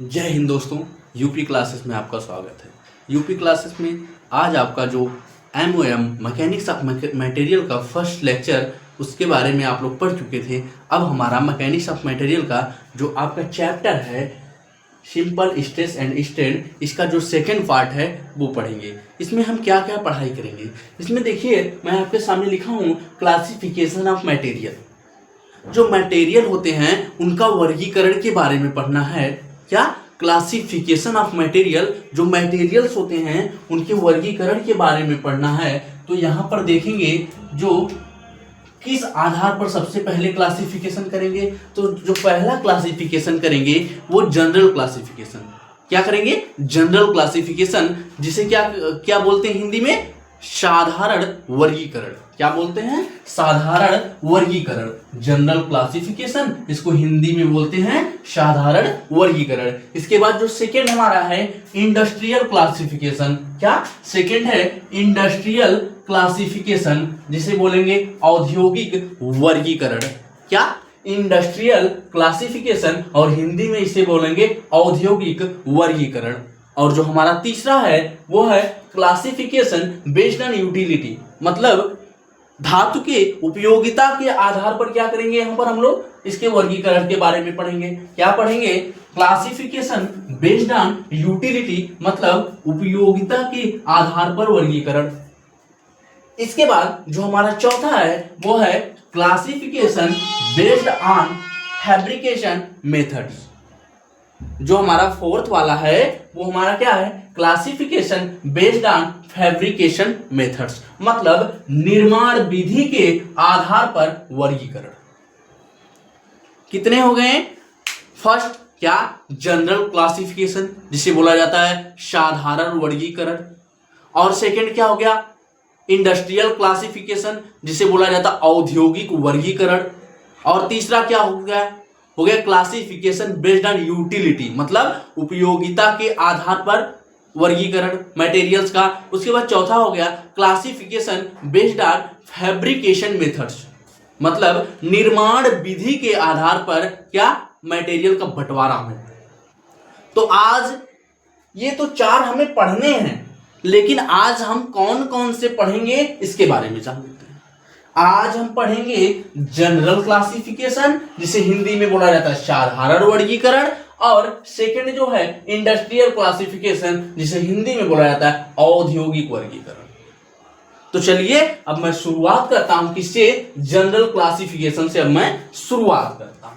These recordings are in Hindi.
जय हिंद दोस्तों। यूपी क्लासेस में आपका स्वागत है। यूपी क्लासेस में आज आपका जो एमओएम मैकेनिक्स ऑफ मटेरियल का फर्स्ट लेक्चर उसके बारे में आप लोग पढ़ चुके थे। अब हमारा मैकेनिक्स ऑफ मटेरियल का जो आपका चैप्टर है सिंपल स्ट्रेस एंड स्ट्रेन, इसका जो सेकेंड पार्ट है वो पढ़ेंगे। इसमें हम क्या क्या पढ़ाई करेंगे, इसमें देखिए मैं आपके सामने लिखा हूँ क्लासिफिकेशन ऑफ मटेरियल। जो मटेरियल होते हैं उनका वर्गीकरण के बारे में पढ़ना है। क्या? Classification of material. जो मटेरियल्स होते हैं उनके वर्गीकरण के बारे में पढ़ना है। तो यहाँ पर देखेंगे जो किस आधार पर सबसे पहले क्लासिफिकेशन करेंगे। तो जो पहला क्लासिफिकेशन करेंगे वो जनरल क्लासिफिकेशन। क्या करेंगे? जनरल क्लासिफिकेशन, जिसे क्या क्या बोलते हैं हिंदी में? साधारण वर्गीकरण। क्या बोलते हैं? साधारण वर्गीकरण। जनरल क्लासिफिकेशन, इसको हिंदी में बोलते हैं साधारण वर्गीकरण। इसके बाद जो सेकेंड हमारा है इंडस्ट्रियल क्लासिफिकेशन। क्या सेकेंड है? इंडस्ट्रियल क्लासिफिकेशन, जिसे बोलेंगे औद्योगिक वर्गीकरण। क्या? इंडस्ट्रियल क्लासिफिकेशन, और हिंदी में इसे बोलेंगे औद्योगिक वर्गीकरण। और जो हमारा तीसरा है वो है क्लासिफिकेशन बेस्ड ऑन यूटिलिटी, मतलब धातु के उपयोगिता के आधार पर क्या करेंगे, यहाँ पर हम लोग इसके वर्गीकरण के बारे में पढ़ेंगे। क्या पढ़ेंगे? क्लासिफिकेशन बेस्ड ऑन यूटिलिटी, मतलब उपयोगिता के आधार पर वर्गीकरण। इसके बाद जो हमारा चौथा है वो है classification based on fabrication methods. जो हमारा फोर्थ वाला है वो हमारा क्या है? Classification based on fabrication methods, मतलब निर्माण विधि के आधार पर वर्गीकरण। कितने हो गए? फर्स्ट क्या? जनरल क्लासिफिकेशन, जिसे बोला जाता है साधारण वर्गीकरण। और सेकंड क्या हो गया? इंडस्ट्रियल क्लासिफिकेशन, जिसे बोला जाता है औद्योगिक वर्गीकरण। और तीसरा क्या हो गया? क्लासिफिकेशन बेस्ड ऑन यूटिलिटी, मतलब उपयोगिता के आधार पर वर्गीकरण मटेरियल्स का। उसके बाद चौथा हो गया classification based on fabrication methods, मतलब निर्माण विधि के आधार पर क्या मटेरियल का बंटवारा हो। तो आज ये तो चार हमें पढ़ने हैं, लेकिन आज हम कौन कौन से पढ़ेंगे इसके बारे में जान लेते हैं। आज हम पढ़ेंगे जनरल क्लासिफिकेशन, जिसे हिंदी में बोला जाता है साधारण वर्गीकरण। और सेकंड जो है इंडस्ट्रियल क्लासिफिकेशन, जिसे हिंदी में बोला जाता है औद्योगिक वर्गीकरण। तो चलिए अब मैं शुरुआत करता हूं किससे? जनरल क्लासिफिकेशन से अब मैं शुरुआत करता हूं।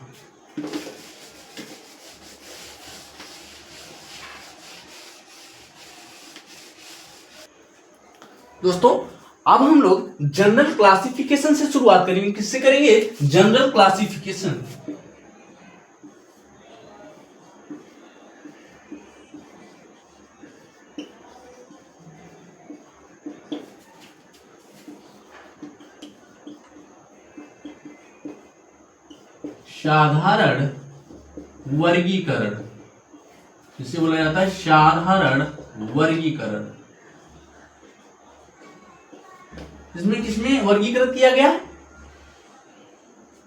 दोस्तों अब हम लोग जनरल क्लासिफिकेशन से शुरुआत करेंगे। किससे करेंगे? General classification. साधारण वर्गीकरण, जिसे बोला जाता है साधारण वर्गीकरण। इसमें किसमें वर्गीकृत किया गया?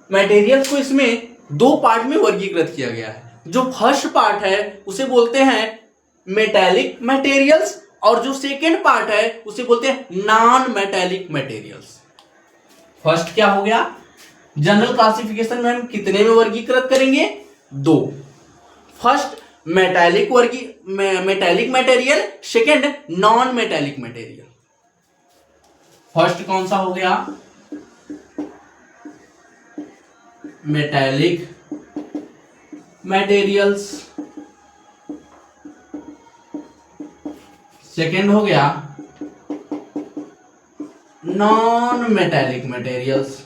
मटेरियल्स को इसमें दो पार्ट में वर्गीकृत किया गया है। जो फर्स्ट पार्ट है उसे बोलते हैं मेटेलिक मटेरियल्स, और जो सेकेंड पार्ट है उसे बोलते हैं नॉन मेटेलिक मटेरियल्स। फर्स्ट क्या हो गया? जनरल क्लासिफिकेशन में हम कितने में वर्गीकृत करेंगे? दो। First metallic material, second non metallic material. First कौन सा हो गया? Metallic materials. सेकेंड हो गया नॉन मेटेलिक मटेरियल्स।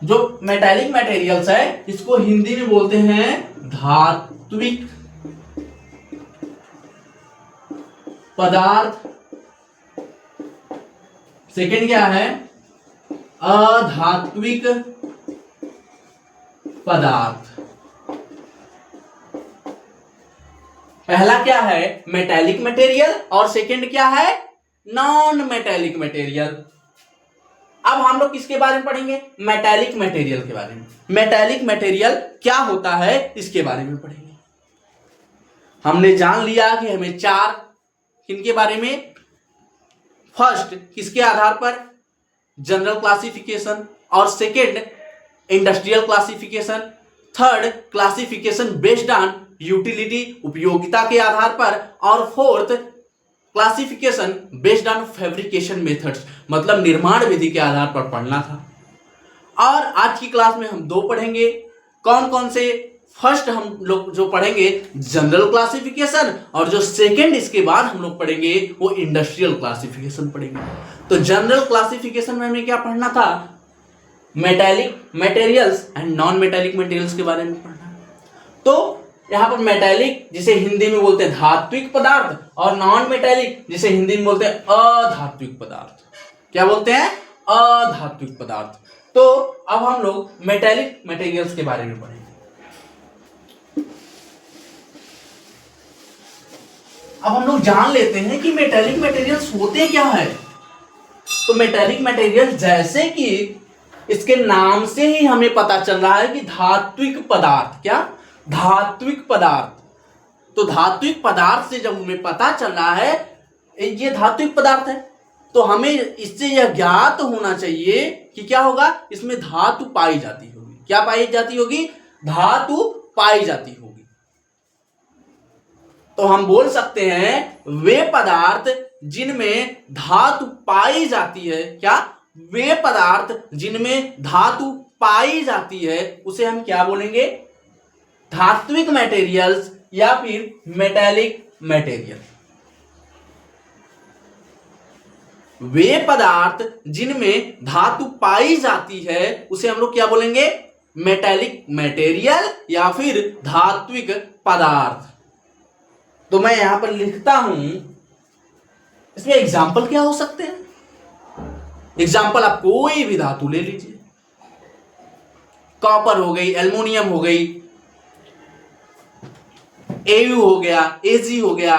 जो मेटेलिक मटेरियल्स है इसको हिंदी में बोलते हैं धात्विक पदार्थ। सेकेंड क्या है? अधात्विक पदार्थ। पहला क्या है? मेटेलिक मटेरियल, और सेकेंड क्या है? Non metallic material. अब हम लोग किसके बारे में पढ़ेंगे? मेटालिक मटेरियल के बारे में। मेटालिक मटेरियल क्या होता है इसके बारे में पढ़ेंगे। हमने जान लिया कि हमें चार किनके बारे में, फर्स्ट किसके आधार पर, जनरल क्लासिफिकेशन, और second industrial classification, third classification based on utility उपयोगिता के आधार पर, और fourth classification based on fabrication methods मतलब निर्माण विधि के आधार पर पढ़ना था। और आज की क्लास में हम दो पढ़ेंगे। कौन कौन से? फर्स्ट हम लोग जो पढ़ेंगे जनरल क्लासिफिकेशन, और जो सेकेंड इसके बाद हम लोग पढ़ेंगे वो इंडस्ट्रियल क्लासिफिकेशन पढ़ेंगे। तो जनरल क्लासिफिकेशन में हमें क्या पढ़ना था? Metallic materials and non metallic materials के बारे में पढ़ना। तो यहां पर मेटालिक जिसे हिंदी में बोलते हैं धात्विक पदार्थ, और नॉन मेटालिक जिसे हिंदी में बोलते हैं अधात्विक पदार्थ। क्या बोलते हैं? अधात्विक पदार्थ। तो अब हम लोग मेटालिक मटेरियल्स के बारे में पढ़ेंगे। अब हम लोग जान लेते हैं कि मेटालिक मटेरियल्स होते क्या है। तो मेटालिक मटेरियल जैसे कि इसके नाम से ही हमें पता चल रहा है कि धात्विक पदार्थ। क्या? धात्विक पदार्थ। तो धात्विक पदार्थ से जब हमें पता चल रहा है ये धात्विक पदार्थ है, तो हमें इससे यह ज्ञात होना चाहिए कि क्या होगा, इसमें धातु पाई जाती होगी। क्या पाई जाती होगी? धातु पाई जाती होगी। तो हम बोल सकते हैं वे पदार्थ जिनमें धातु पाई जाती है, क्या? वे पदार्थ जिनमें धातु पाई जाती है उसे हम क्या बोलेंगे? धात्विक मटेरियल्स या फिर मेटालिक मटेरियल। वे पदार्थ जिनमें धातु पाई जाती है उसे हम लोग क्या बोलेंगे? मेटालिक मटेरियल या फिर धात्विक पदार्थ। तो मैं यहां पर लिखता हूं, इसमें एग्जाम्पल क्या हो सकते हैं? एग्जाम्पल आप कोई भी धातु ले लीजिए, कॉपर हो गई, एल्युमिनियम हो गई, एयू हो गया, एजी हो गया,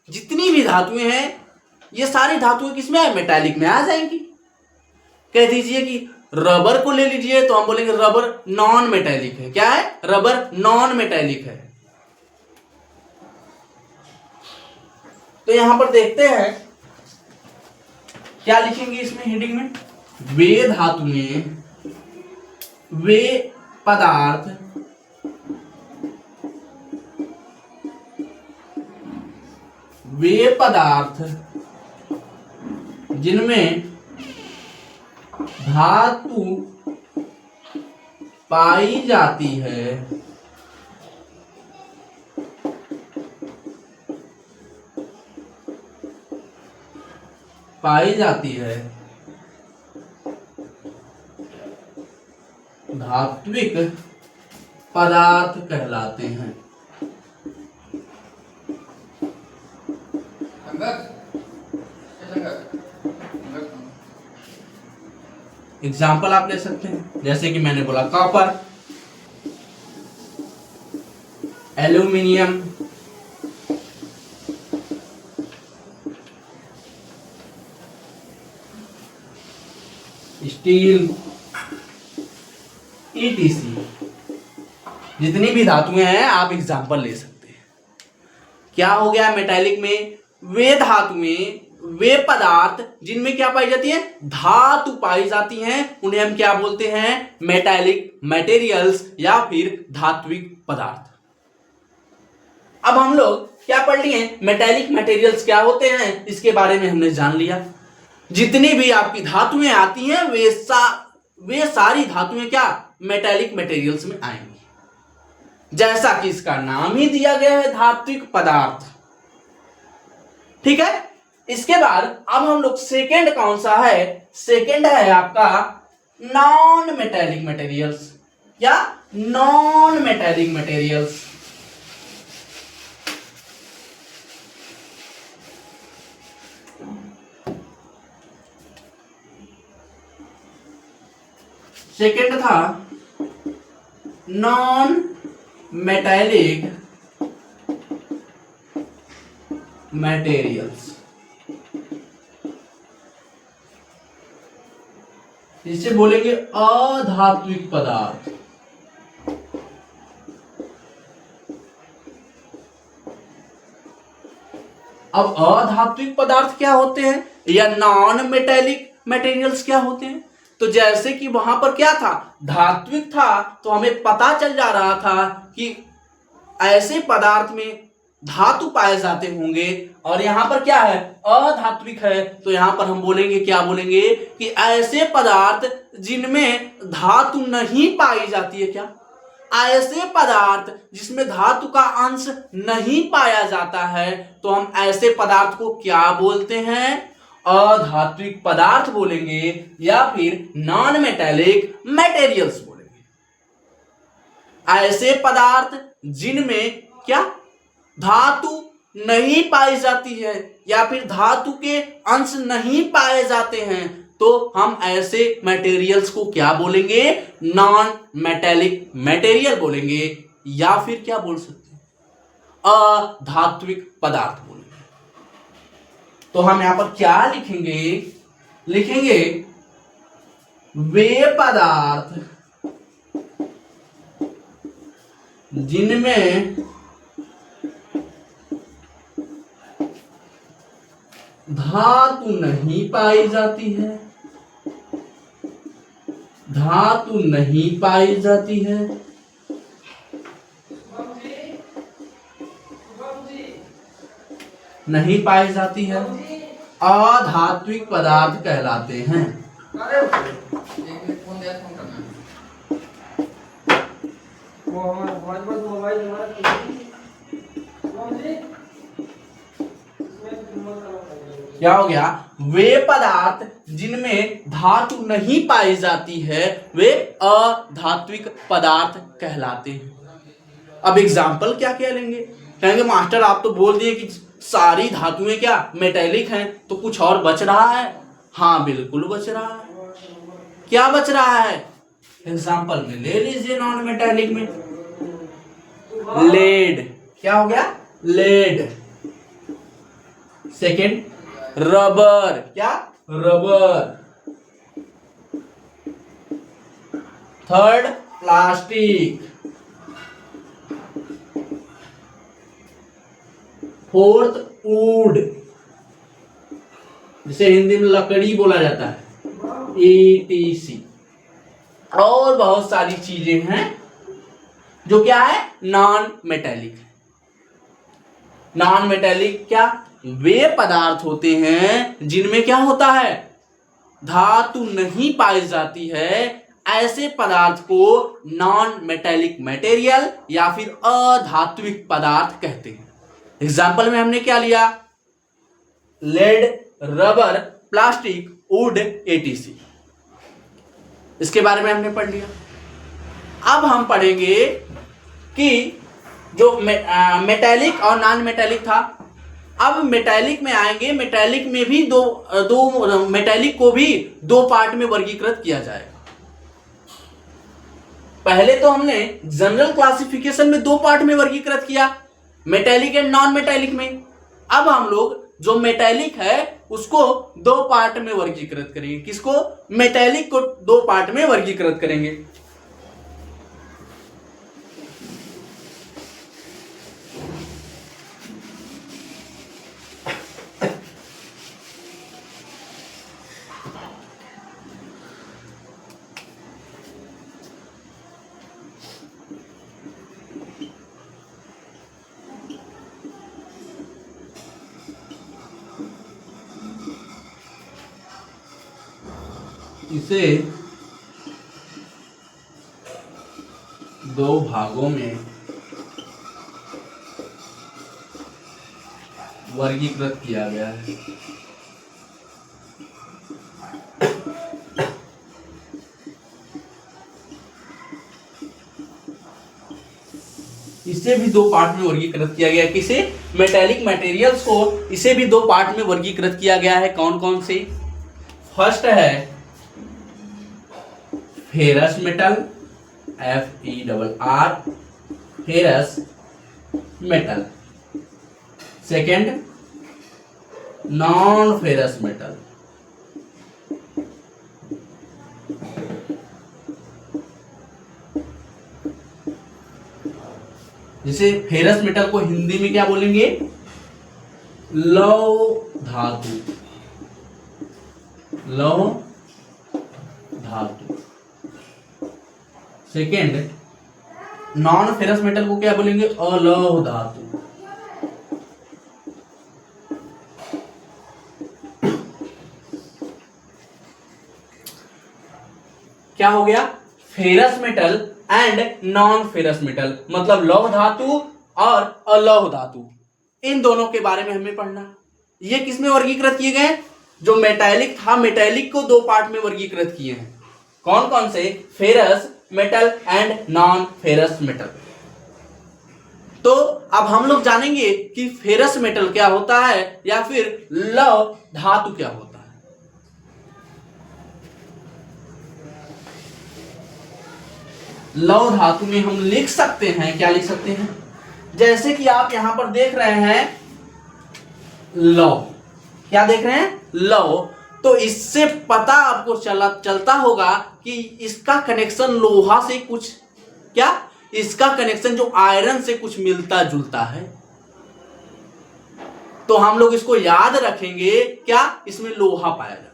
जितनी भी धातुएं हैं ये सारी धातुएं किसमें है? मेटालिक में आ जाएंगी। कह दीजिए कि रबर को ले लीजिए तो हम बोलेंगे रबर नॉन मेटालिक है। क्या है? रबर नॉन मेटालिक है। तो यहां पर देखते हैं क्या लिखेंगे इसमें हेडिंग में? वे धातुएं, वे पदार्थ जिनमें धातु पाई जाती है धात्विक पदार्थ कहलाते हैं। एग्जाम्पल आप ले सकते हैं, जैसे कि मैंने बोला कॉपर, एल्यूमिनियम, स्टील, ईटीसी। जितनी भी धातुएं हैं आप एग्जाम्पल ले सकते हैं। क्या हो गया मेटालिक में? वे धातुएं, वे पदार्थ जिनमें क्या पाई जाती है? धातु पाई जाती हैं, उन्हें हम क्या बोलते हैं? मेटालिक मटेरियल्स या फिर धात्विक पदार्थ। अब हम लोग क्या पढ़ लिए? मेटालिक मटेरियल्स क्या होते हैं इसके बारे में हमने जान लिया। जितनी भी आपकी धातुएं आती हैं वे सारी धातुएं क्या? मेटालिक मटेरियल्स में आएंगी, जैसा कि इसका नाम ही दिया गया है धात्विक पदार्थ। ठीक है। इसके बाद अब हम लोग सेकेंड कौन सा है? सेकेंड है आपका नॉन मेटालिक मटेरियल्स या नॉन मेटालिक मटेरियल्स। सेकेंड था नॉन मेटालिक मटेरियल्स। इसे बोलेंगे अधात्विक पदार्थ। अब अधात्विक पदार्थ क्या होते हैं या नॉन मेटेलिक मटेरियल्स क्या होते हैं? तो जैसे कि वहां पर क्या था, धात्विक था, तो हमें पता चल जा रहा था कि ऐसे पदार्थ में धातु पाए जाते होंगे, और यहां पर क्या है, अधात्विक है, तो यहां पर हम बोलेंगे, क्या बोलेंगे कि ऐसे पदार्थ जिनमें धातु नहीं पाई जाती है। क्या? ऐसे पदार्थ जिसमें धातु का अंश नहीं पाया जाता है, तो हम ऐसे पदार्थ को क्या बोलते हैं? अधात्विक पदार्थ बोलेंगे या फिर नॉन मेटेलिक मटेरियल्स बोलेंगे। ऐसे पदार्थ जिनमें क्या, धातु नहीं पाई जाती है या फिर धातु के अंश नहीं पाए जाते हैं, तो हम ऐसे मटेरियल्स को क्या बोलेंगे? नॉन मेटेलिक मटेरियल बोलेंगे, या फिर क्या बोल सकते हैं, अधात्विक पदार्थ बोलेंगे। तो हम यहां पर क्या लिखेंगे? लिखेंगे वे पदार्थ जिनमें धातु नहीं पाई जाती है, धातु नहीं पाई जाती है, नहीं पाई जाती है, अधात्विक पदार्थ कहलाते हैं। क्या हो गया? वे पदार्थ जिनमें धातु नहीं पाई जाती है वे अधात्विक पदार्थ कहलाते हैं। अब एग्जाम्पल क्या क्या लेंगे? कहेंगे मास्टर आप तो बोल दिए कि सारी धातुएं क्या मेटेलिक हैं, तो कुछ और बच रहा है? हाँ बिल्कुल बच रहा है। क्या बच रहा है? एग्जाम्पल में ले लीजिए, नॉन मेटेलिक में लेड। क्या हो गया? लेड। Second rubber. क्या? Rubber. Third plastic. Fourth wood, जिसे हिंदी में लकड़ी बोला जाता है, ETC। और बहुत सारी चीजें हैं जो क्या है, नॉन मेटेलिक। नॉन मेटेलिक क्या? वे पदार्थ होते हैं जिनमें क्या होता है, धातु नहीं पाई जाती है। ऐसे पदार्थ को नॉन मेटेलिक मटेरियल या फिर अधात्विक पदार्थ कहते हैं। एग्जाम्पल में हमने क्या लिया? Lead, rubber, plastic, wood, ETC। इसके बारे में हमने पढ़ लिया। अब हम पढ़ेंगे कि जो मेटेलिक और नॉन मेटेलिक था, अब मेटेलिक में आएंगे। मेटेलिक में भी दो मेटेलिक को भी दो पार्ट में वर्गीकृत किया जाएगा। पहले तो हमने जनरल क्लासिफिकेशन में दो पार्ट में वर्गीकृत किया, मेटेलिक एंड नॉन मेटेलिक में। अब हम लोग जो मेटेलिक है उसको दो पार्ट में वर्गीकृत करेंगे। किसको? मेटेलिक को दो पार्ट में वर्गीकृत करेंगे। इसे दो भागों में वर्गीकृत किया गया है। इसे भी दो पार्ट में वर्गीकृत किया गया है। किसे? मेटेलिक मटेरियल्स को इसे भी दो पार्ट में वर्गीकृत किया गया है। कौन कौन से? फर्स्ट है ferrous metal, FERR, ferrous metal. Second non ferrous metal. जैसे फेरस मेटल को हिंदी में क्या बोलेंगे? लौह धातु। लौह धातु। सेकेंड, नॉन फेरस मेटल को क्या बोलेंगे? अलौह धातु। क्या हो गया? Ferrous metal and non ferrous metal, मतलब लौह धातु और अलौह धातु, इन दोनों के बारे में हमें पढ़ना। ये किसमें वर्गीकृत किए गए? जो मेटालिक था, मेटालिक को दो पार्ट में वर्गीकृत किए हैं। कौन कौन से? Ferrous metal and non ferrous metal. तो अब हम लोग जानेंगे कि फेरस मेटल क्या होता है या फिर लौह धातु क्या होता है। लौह धातु में हम लिख सकते हैं, क्या लिख सकते हैं? जैसे कि आप यहां पर देख रहे हैं लौह, क्या देख रहे हैं? लौह। तो इससे पता आपको चलता होगा कि इसका कनेक्शन लोहा से कुछ, क्या इसका कनेक्शन जो आयरन से कुछ मिलता जुलता है। तो हम लोग इसको याद रखेंगे, क्या इसमें लोहा पाया जाता है।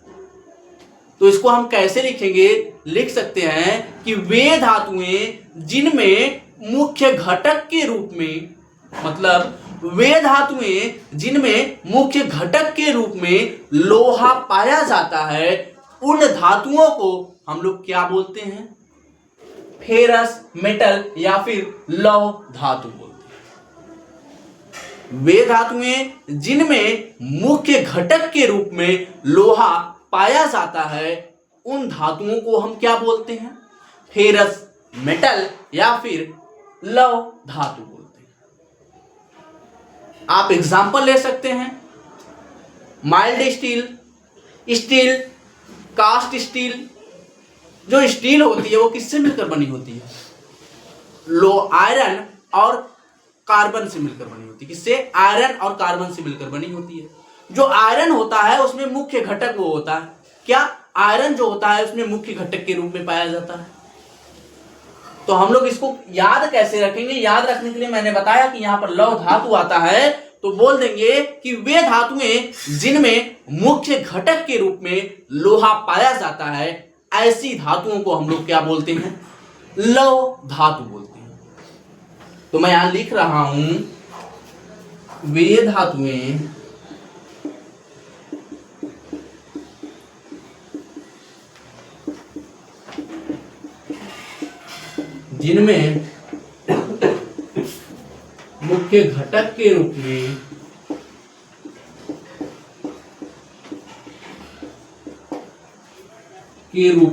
तो इसको हम कैसे लिखेंगे? लिख सकते हैं कि वे धातुएं जिनमें मुख्य घटक के रूप में, मतलब वे धातुएं जिनमें मुख्य घटक के रूप में लोहा पाया जाता है, उन धातुओं को हम लोग क्या बोलते हैं? फेरस मेटल या फिर लौह धातु बोलते हैं। वे धातुएं जिनमें मुख्य घटक के रूप में लोहा पाया जाता है, उन धातुओं को हम क्या बोलते हैं? फेरस मेटल या फिर लौह धातु बोलते हैं। आप एग्जाम्पल ले सकते हैं, mild steel, steel, cast steel. जो स्टील होती है वो किससे मिलकर बनी होती है? आयरन और कार्बन से मिलकर बनी होती है। किससे? आयरन और कार्बन से मिलकर बनी होती है। जो आयरन होता है उसमें मुख्य घटक वो होता है, क्या? आयरन जो होता है उसमें मुख्य घटक के रूप में पाया जाता है। तो हम लोग इसको याद कैसे रखेंगे? याद रखने के लिए मैंने बताया कि यहां पर लौह धातु आता है, तो बोल देंगे कि वे धातुएं जिनमें मुख्य घटक के रूप में लोहा पाया जाता है, ऐसी धातुओं को हम लोग क्या बोलते हैं? लौह धातु बोलते हैं। तो मैं यहां लिख रहा हूं, वे धातुएं जिनमें मुख्य घटक के रूप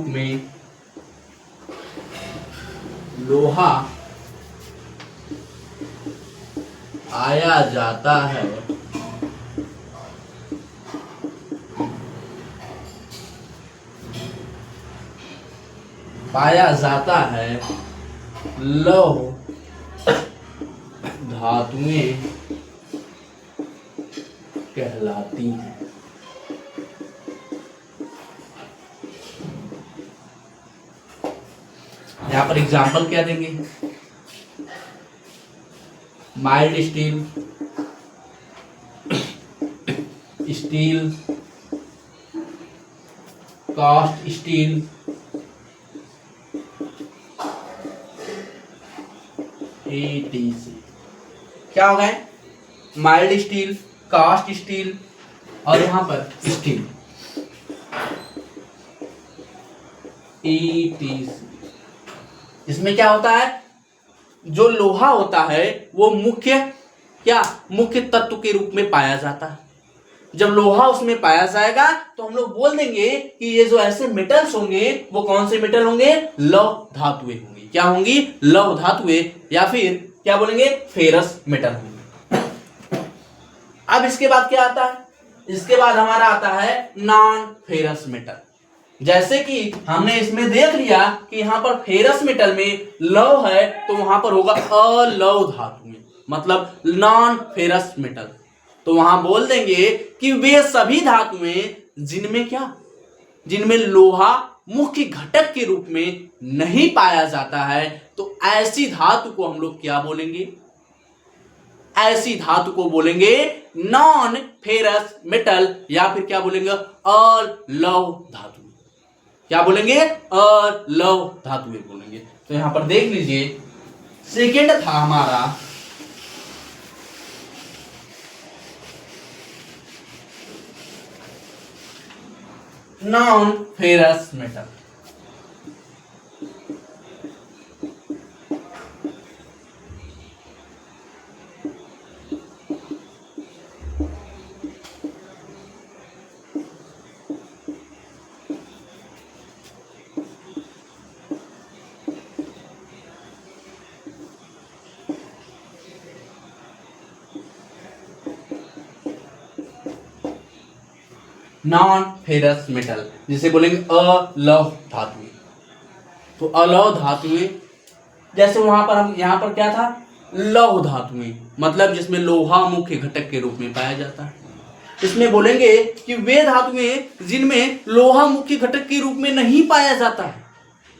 में लोहा आया जाता है, पाया जाता है, लौह धातुएं कहलाती हैं। यहां पर एग्जाम्पल क्या देंगे? Mild steel, steel, cast steel, ETC. क्या हो गए? माइल्ड स्टील, कास्ट स्टील और यहां पर स्टील, एटीसी। इसमें क्या होता है? जो लोहा होता है वो मुख्य तत्व के रूप में पाया जाता है। जब लोहा उसमें पाया जाएगा तो हम लोग बोल देंगे कि ये जो ऐसे मेटल्स होंगे वो कौन से मेटल होंगे? लौह धातुएं होंगी। क्या होंगी? लौह धातुएं या फिर क्या बोलेंगे? फेरस मेटल होंगे। अब इसके बाद क्या आता है? इसके बाद हमारा आता है नॉन फेरस मेटल। जैसे कि हमने इसमें देख लिया कि यहां पर फेरस मेटल में लौह है, तो वहां पर होगा अलौह धातुएं, मतलब नॉन फेरस मेटल। तो वहां बोल देंगे कि वे सभी धातुएं जिनमें लोहा मुख्य घटक के रूप में नहीं पाया जाता है, तो ऐसी धातु को हम लोग क्या बोलेंगे? ऐसी धातु को बोलेंगे नॉन फेरस मेटल, या फिर क्या बोलेंगे अलौह धातु। क्या बोलेंगे? अलौह धातुएं बोलेंगे। तो यहां पर देख लीजिए, सेकेंड था हमारा non ferrous metal. Non ferrous metal जिसे बोलेंगे अलौह धातुएं। तो अलौह धातुएं, जैसे वहां पर हम यहां पर क्या था, लौह धातुएं, मतलब जिसमें लोहा मुख्य घटक के रूप में पाया जाता है। इसमें बोलेंगे कि वे धातुएं जिनमें लोहा मुख्य घटक के रूप में नहीं पाया जाता है,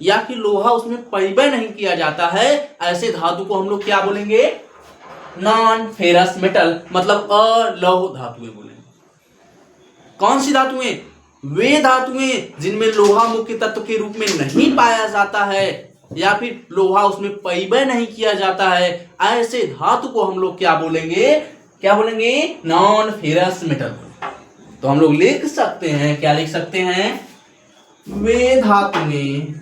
या कि लोहा उसमें परिवय नहीं किया जाता है, ऐसे धातु को हम लोग क्या बोलेंगे? नॉन फेरस मेटल, मतलब अलौह धातुएं बोलेंगे। कौन सी धातुएं? वे धातुएं जिनमें लोहा मुख्य तत्व के रूप में नहीं पाया जाता है, या फिर लोहा उसमें परिवय नहीं किया जाता है, ऐसे धातु को हम लोग क्या बोलेंगे? क्या बोलेंगे? Non ferrous metal. तो हम लोग लिख सकते हैं, क्या लिख सकते हैं? वे धातुएं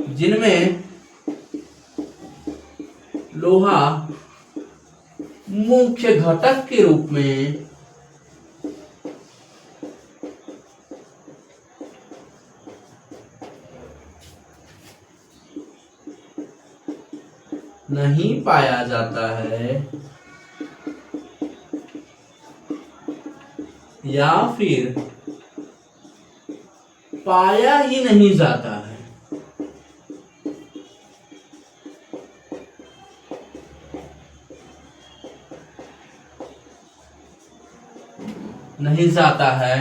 जिनमें लोहा मुख्य घटक के रूप में नहीं पाया जाता है, या फिर पाया ही नहीं जाता है, नहीं जाता है,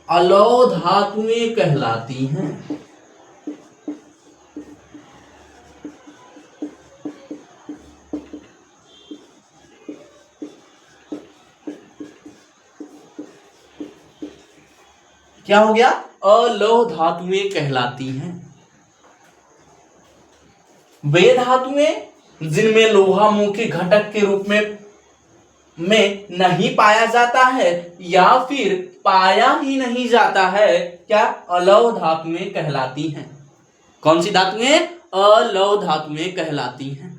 अलौह धातुएं कहलाती हैं। क्या हो गया? अलौह धातुएं कहलाती हैं। वे धातुएं जिनमें लोहा मुख्य घटक के रूप में नहीं पाया जाता है, या फिर पाया ही नहीं जाता है, क्या? अलौह धातुएं कहलाती हैं। कौन सी धातुएं? अलौह धातुएं कहलाती हैं।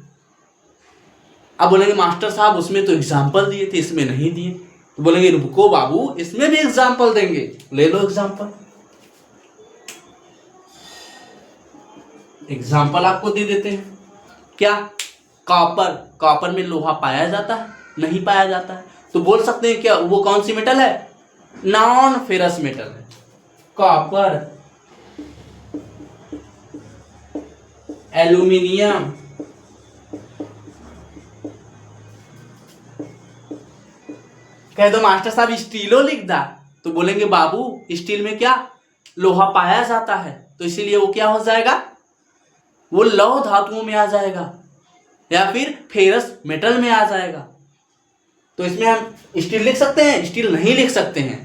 अब बोलेंगे मास्टर साहब उसमें तो एग्जाम्पल दिए थे, इसमें नहीं दिए। तो बोलेंगे रुको बाबू, इसमें भी एग्जाम्पल देंगे, ले लो एग्जाम्पल। एग्जाम्पल आपको दे देते हैं। क्या? कॉपर। कॉपर में लोहा पाया जाता है? नहीं पाया जाता है। तो बोल सकते हैं क्या वो कौन सी मेटल है? नॉन फेरस मेटल है। कॉपर, एल्यूमिनियम, कह दो मास्टर साहब स्टीलो लिख दा, तो बोलेंगे बाबू स्टील में क्या लोहा पाया जाता है, तो इसीलिए वो क्या हो जाएगा? वो लौह धातुओं में आ जाएगा, या फिर फेरस मेटल में आ जाएगा। तो इसमें हम स्टील लिख सकते हैं? स्टील नहीं लिख सकते हैं।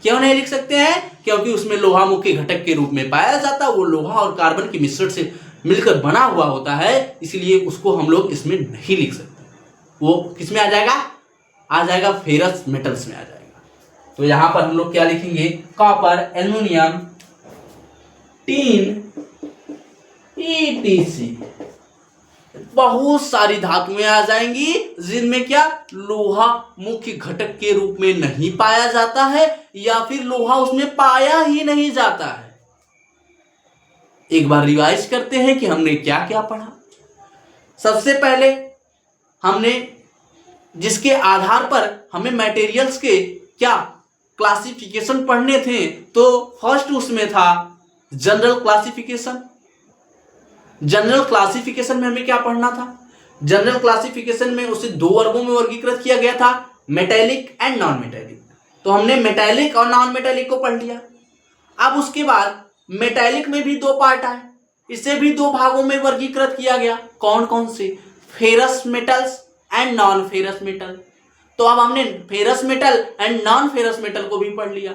क्यों नहीं लिख सकते हैं? क्योंकि उसमें लोहा मुख्य घटक के रूप में पाया जाता है, वो लोहा और कार्बन के मिश्रण से मिलकर बना हुआ होता है, इसलिए उसको हम लोग इसमें नहीं लिख सकते। वो किस में आ जाएगा? आ जाएगा फेरस मेटल्स में आ जाएगा। तो यहां पर हम लोग क्या लिखेंगे? कॉपर, एल्युमिनियम, टीन, ETC, बहुत सारी धातुएं आ जाएंगी जिनमें क्या लोहा मुख्य घटक के रूप में नहीं पाया जाता है, या फिर लोहा उसमें पाया ही नहीं जाता है। एक बार रिवाइज करते हैं कि हमने क्या क्या पढ़ा। सबसे पहले हमने जिसके आधार पर हमें मटेरियल्स के क्या क्लासिफिकेशन पढ़ने थे, तो फर्स्ट उसमें था जनरल क्लासिफिकेशन। जनरल क्लासिफिकेशन में हमें क्या पढ़ना था? जनरल क्लासिफिकेशन में उसे दो वर्गों में वर्गीकृत किया गया था, मेटेलिक एंड नॉन मेटेलिक। तो हमने मेटेलिक और नॉन मेटेलिक को पढ़ लिया। अब उसके बाद मेटालिक में भी दो पार्ट आए, इसे भी दो भागों में वर्गीकृत किया गया। कौन कौन से? Ferrous metals and non ferrous metal. तो अब हमने ferrous metal and non ferrous metal को भी पढ़ लिया।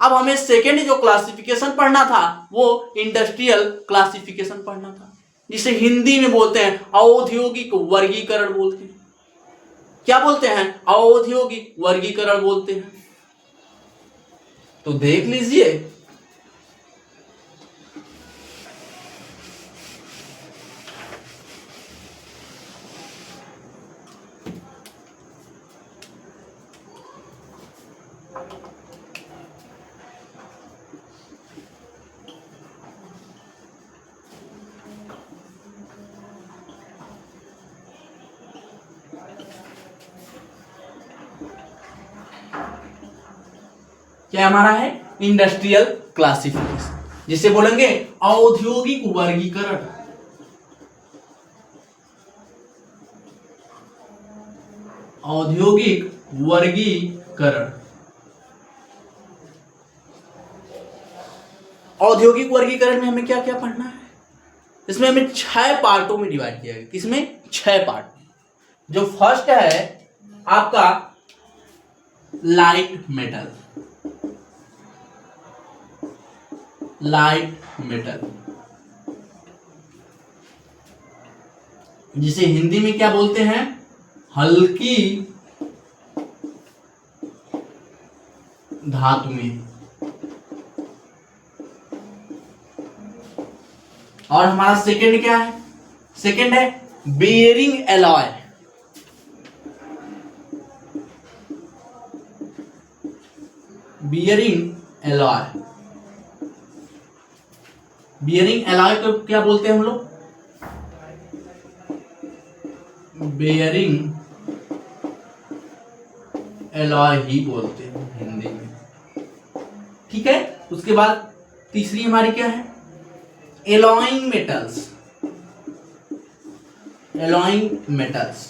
अब हमें सेकेंड जो क्लासिफिकेशन पढ़ना था वो इंडस्ट्रियल क्लासिफिकेशन पढ़ना था, जिसे हिंदी में बोलते हैं औद्योगिक वर्गीकरण बोलते हैं। क्या बोलते हैं? औद्योगिक वर्गीकरण बोलते हैं। तो देख लीजिए, क्या हमारा है? इंडस्ट्रियल क्लासिफिकेशन, जिसे बोलेंगे औद्योगिक वर्गीकरण। औद्योगिक वर्गीकरण। औद्योगिक वर्गीकरण में हमें क्या क्या पढ़ना है? इसमें हमें 6 पार्टों में डिवाइड किया गया। किसमें? 6 पार्ट। जो फर्स्ट है आपका लाइट मेटल। लाइट मेटल, जिसे हिंदी में क्या बोलते हैं? हल्की धातुएं। और हमारा सेकंड क्या है? सेकंड है bearing alloy. Bearing alloy. Bearing alloy को क्या बोलते हैं हम लोग? बेयरिंग एलॉय ही बोलते हैं हिंदी में। ठीक है। उसके बाद तीसरी हमारी क्या है? Alloying metals. एलॉइंग मेटल्स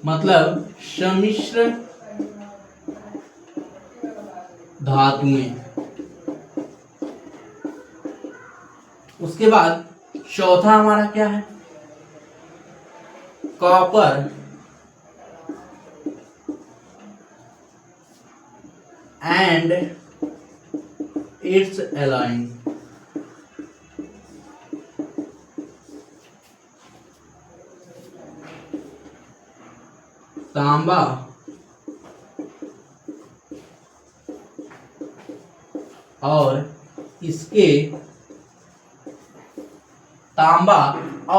मतलब सम्मिश्र धातुएं। उसके बाद चौथा हमारा क्या है? Copper and it's alloying. तांबा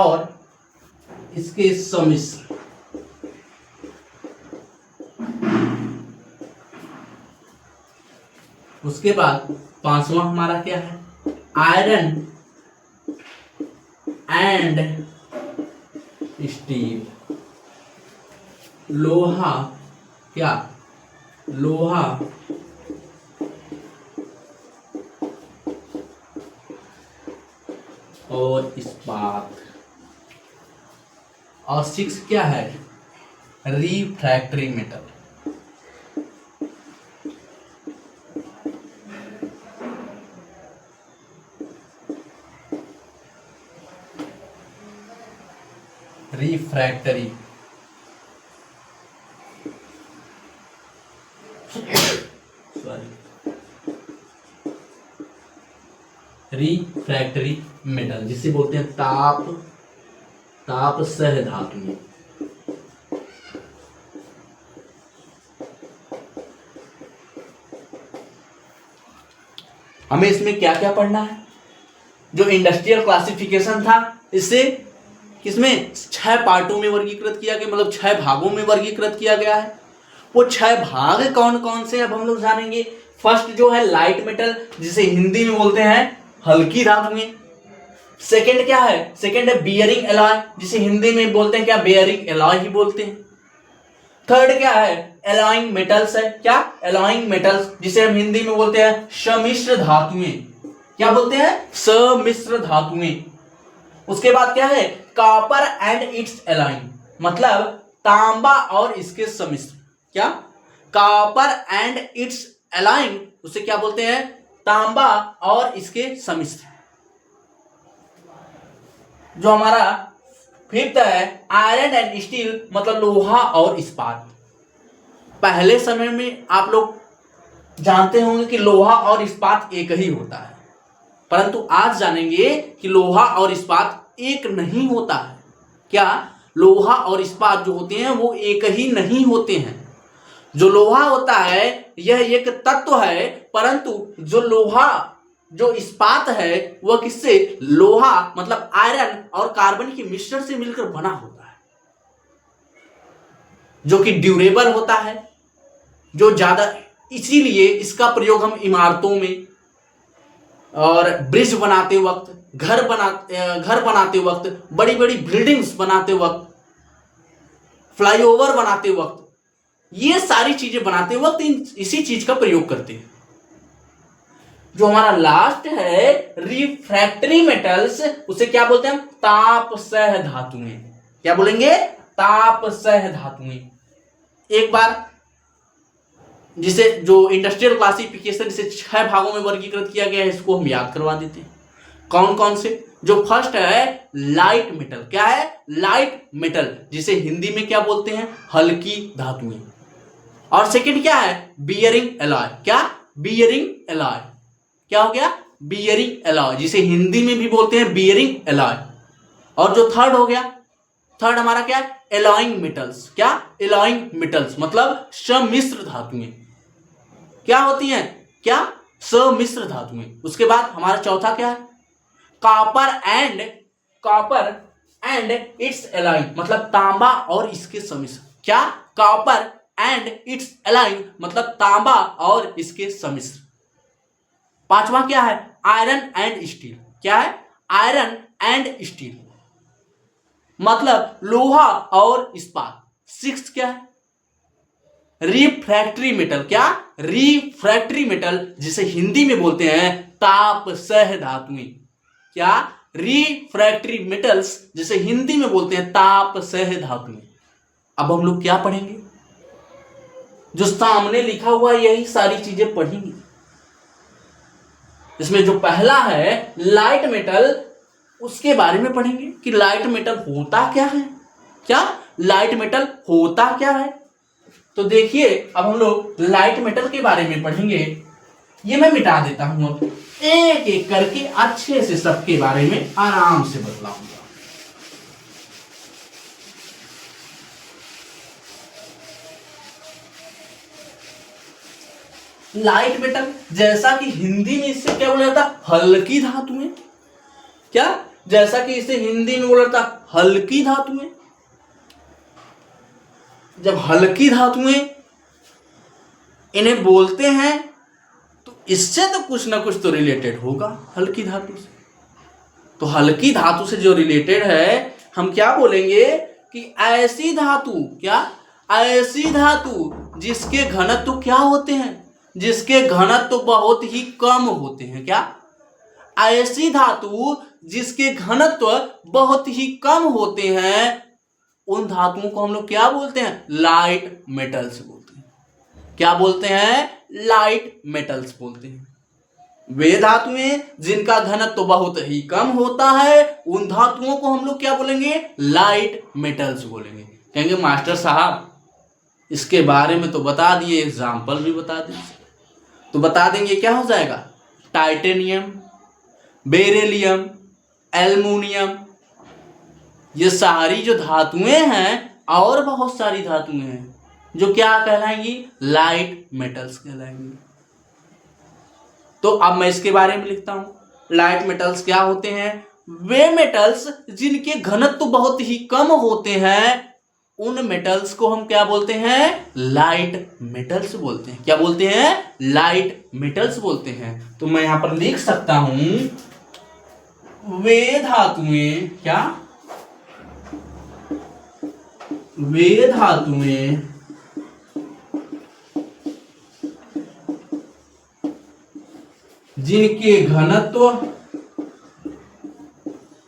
और इसके सम्मिश्र। उसके बाद पांचवा हमारा क्या है? Iron and steel. लोहा, क्या? लोहा और इस्पात। और 6 क्या है? Refractory metal. Refractory refractory metal, जिसे बोलते हैं ताप सह धातुएं। हमें इसमें क्या क्या पढ़ना है? जो इंडस्ट्रियल क्लासिफिकेशन था, इससे किसमें 6 पार्टों में वर्गीकृत किया गया, मतलब 6 भागों में वर्गीकृत किया गया है। वो 6 भाग कौन कौन से अब हम लोग जानेंगे। फर्स्ट जो है लाइट मेटल, जिसे हिंदी में बोलते हैं हल्की धातुएं। सेकंड क्या है? सेकंड है बियरिंग एलॉय, जिसे हिंदी में बोलते हैं क्या? बेयरिंग एलॉय ही बोलते हैं। थर्ड क्या है? एलॉइंग मेटल्स है। क्या? एलॉइंग मेटल्स, जिसे हम हिंदी में बोलते हैं सम्मिश्र धातुएं। क्या बोलते हैं? सम्मिश्र धातुएं। उसके बाद क्या है? कॉपर एंड इट्स एलॉइंग, मतलब तांबा और इसके सम्मिश्र। क्या? कॉपर एंड इट्स एलाइन, उसे क्या बोलते हैं, तांबा और इसके सम्मिश्र। जो हमारा फिफ्थ है आयरन एंड स्टील, मतलब लोहा और इस्पात। पहले समय में आप लोग जानते होंगे कि लोहा और इस्पात एक ही होता है, परंतु आज जानेंगे कि लोहा और इस्पात एक नहीं होता है। क्या लोहा और इस्पात जो होते हैं वो एक ही नहीं होते हैं। जो लोहा होता है यह एक तत्व है, परंतु जो लोहा जो इस्पात है वह किससे, लोहा मतलब आयरन और कार्बन के मिश्रण से मिलकर बना होता है, जो कि ड्यूरेबल होता है, जो ज्यादा, इसीलिए इसका प्रयोग हम इमारतों में और ब्रिज बनाते वक्त, घर बनाते वक्त, बड़ी बड़ी बिल्डिंग्स बनाते वक्त, फ्लाईओवर बनाते वक्त, ये सारी चीजें बनाते वक्त इसी चीज का प्रयोग करते हैं। जो हमारा लास्ट है रिफ्रैक्टरी मेटल्स, उसे क्या बोलते हैं, ताप सह धातुएं। क्या बोलेंगे, ताप सह धातुएं। एक बार जिसे जो इंडस्ट्रियल क्लासिफिकेशन से 6 भागों में वर्गीकृत किया गया है, इसको हम याद करवा देते हैं। कौन कौन से, जो फर्स्ट है लाइट मेटल। क्या है, लाइट मेटल, जिसे हिंदी में क्या बोलते हैं, हल्की धातुएं। और सेकंड क्या है, बियरिंग एलॉय। क्या, बियरिंग एलॉय। क्या हो गया, बियरिंग एलॉय, जिसे हिंदी में भी बोलते हैं बियरिंग एलॉय। और जो थर्ड हो गया, थर्ड हमारा क्या है, एलॉइंग मेटल्स। क्या, एलॉइंग मेटल्स मतलब सम्मिश्र धातुएं। क्या होती हैं, क्या, सम्मिश्र धातुएं। उसके बाद हमारा चौथा क्या है, कॉपर एंड इट्स एलाइन, मतलब तांबा और इसके सम्मिश्र। क्या, कॉपर एंड इट्स एलाइन मतलब तांबा और इसके सम्मिश्र। पांचवा क्या है, आयरन एंड स्टील। क्या है, आयरन एंड स्टील मतलब लोहा और इस्पात। सिक्स क्या है, रिफ्रैक्टरी मेटल। क्या, रिफ्रैक्टरी मेटल, जिसे हिंदी में बोलते हैं ताप सह धातुएं। क्या, रिफ्रैक्टरी मेटल्स, जिसे हिंदी में बोलते हैं ताप सह धातुएं। अब हम लोग क्या पढ़ेंगे, जो सामने लिखा हुआ यही सारी चीजें पढ़ेंगे। इसमें जो पहला है लाइट मेटल, उसके बारे में पढ़ेंगे कि लाइट मेटल होता क्या है। क्या, लाइट मेटल होता क्या है। तो देखिए अब हम लोग लाइट मेटल के बारे में पढ़ेंगे। ये मैं मिटा देता हूं, अब एक एक करके अच्छे से सबके बारे में आराम से बतलाऊंगा। लाइट मेटल, जैसा कि हिंदी में इससे क्या बोला जाता, हल्की धातुएं। क्या, जैसा कि इसे हिंदी में बोला जाता हल्की धातुएं। जब हल्की धातुएं इन्हें बोलते हैं तो इससे तो कुछ ना कुछ तो रिलेटेड होगा हल्की धातु से। तो हल्की धातु से जो रिलेटेड है, हम क्या बोलेंगे कि ऐसी धातु, क्या, ऐसी धातु जिसके घनत्व क्या होते हैं, जिसके घनत्व बहुत ही कम होते हैं। क्या, ऐसी धातु जिसके घनत्व बहुत ही कम होते हैं, उन धातुओं को हम लोग क्या बोलते हैं, लाइट मेटल्स बोलते हैं। क्या बोलते हैं, लाइट मेटल्स बोलते हैं। वे धातुएं जिनका घनत्व बहुत ही कम होता है, उन धातुओं को हम लोग क्या बोलेंगे, लाइट मेटल्स बोलेंगे। कहेंगे मास्टर साहब इसके बारे में तो बता दिए, एग्जाम्पल भी बता दीजिए। तो बता देंगे, क्या हो जाएगा, टाइटेनियम, बेरिलियम, एल्युमिनियम, ये सारी जो धातुएं हैं और बहुत सारी धातुएं हैं जो क्या कहलाएंगी, लाइट मेटल्स कहलाएंगी। तो अब मैं इसके बारे में लिखता हूं। लाइट मेटल्स क्या होते हैं, वे मेटल्स जिनके घनत्व बहुत ही कम होते हैं, उन मेटल्स को हम क्या बोलते हैं, लाइट मेटल्स बोलते हैं। क्या बोलते हैं, लाइट मेटल्स बोलते हैं। तो मैं यहां पर लिख सकता हूं, वे धातुएं, क्या, वे धातुएं जिनके घनत्व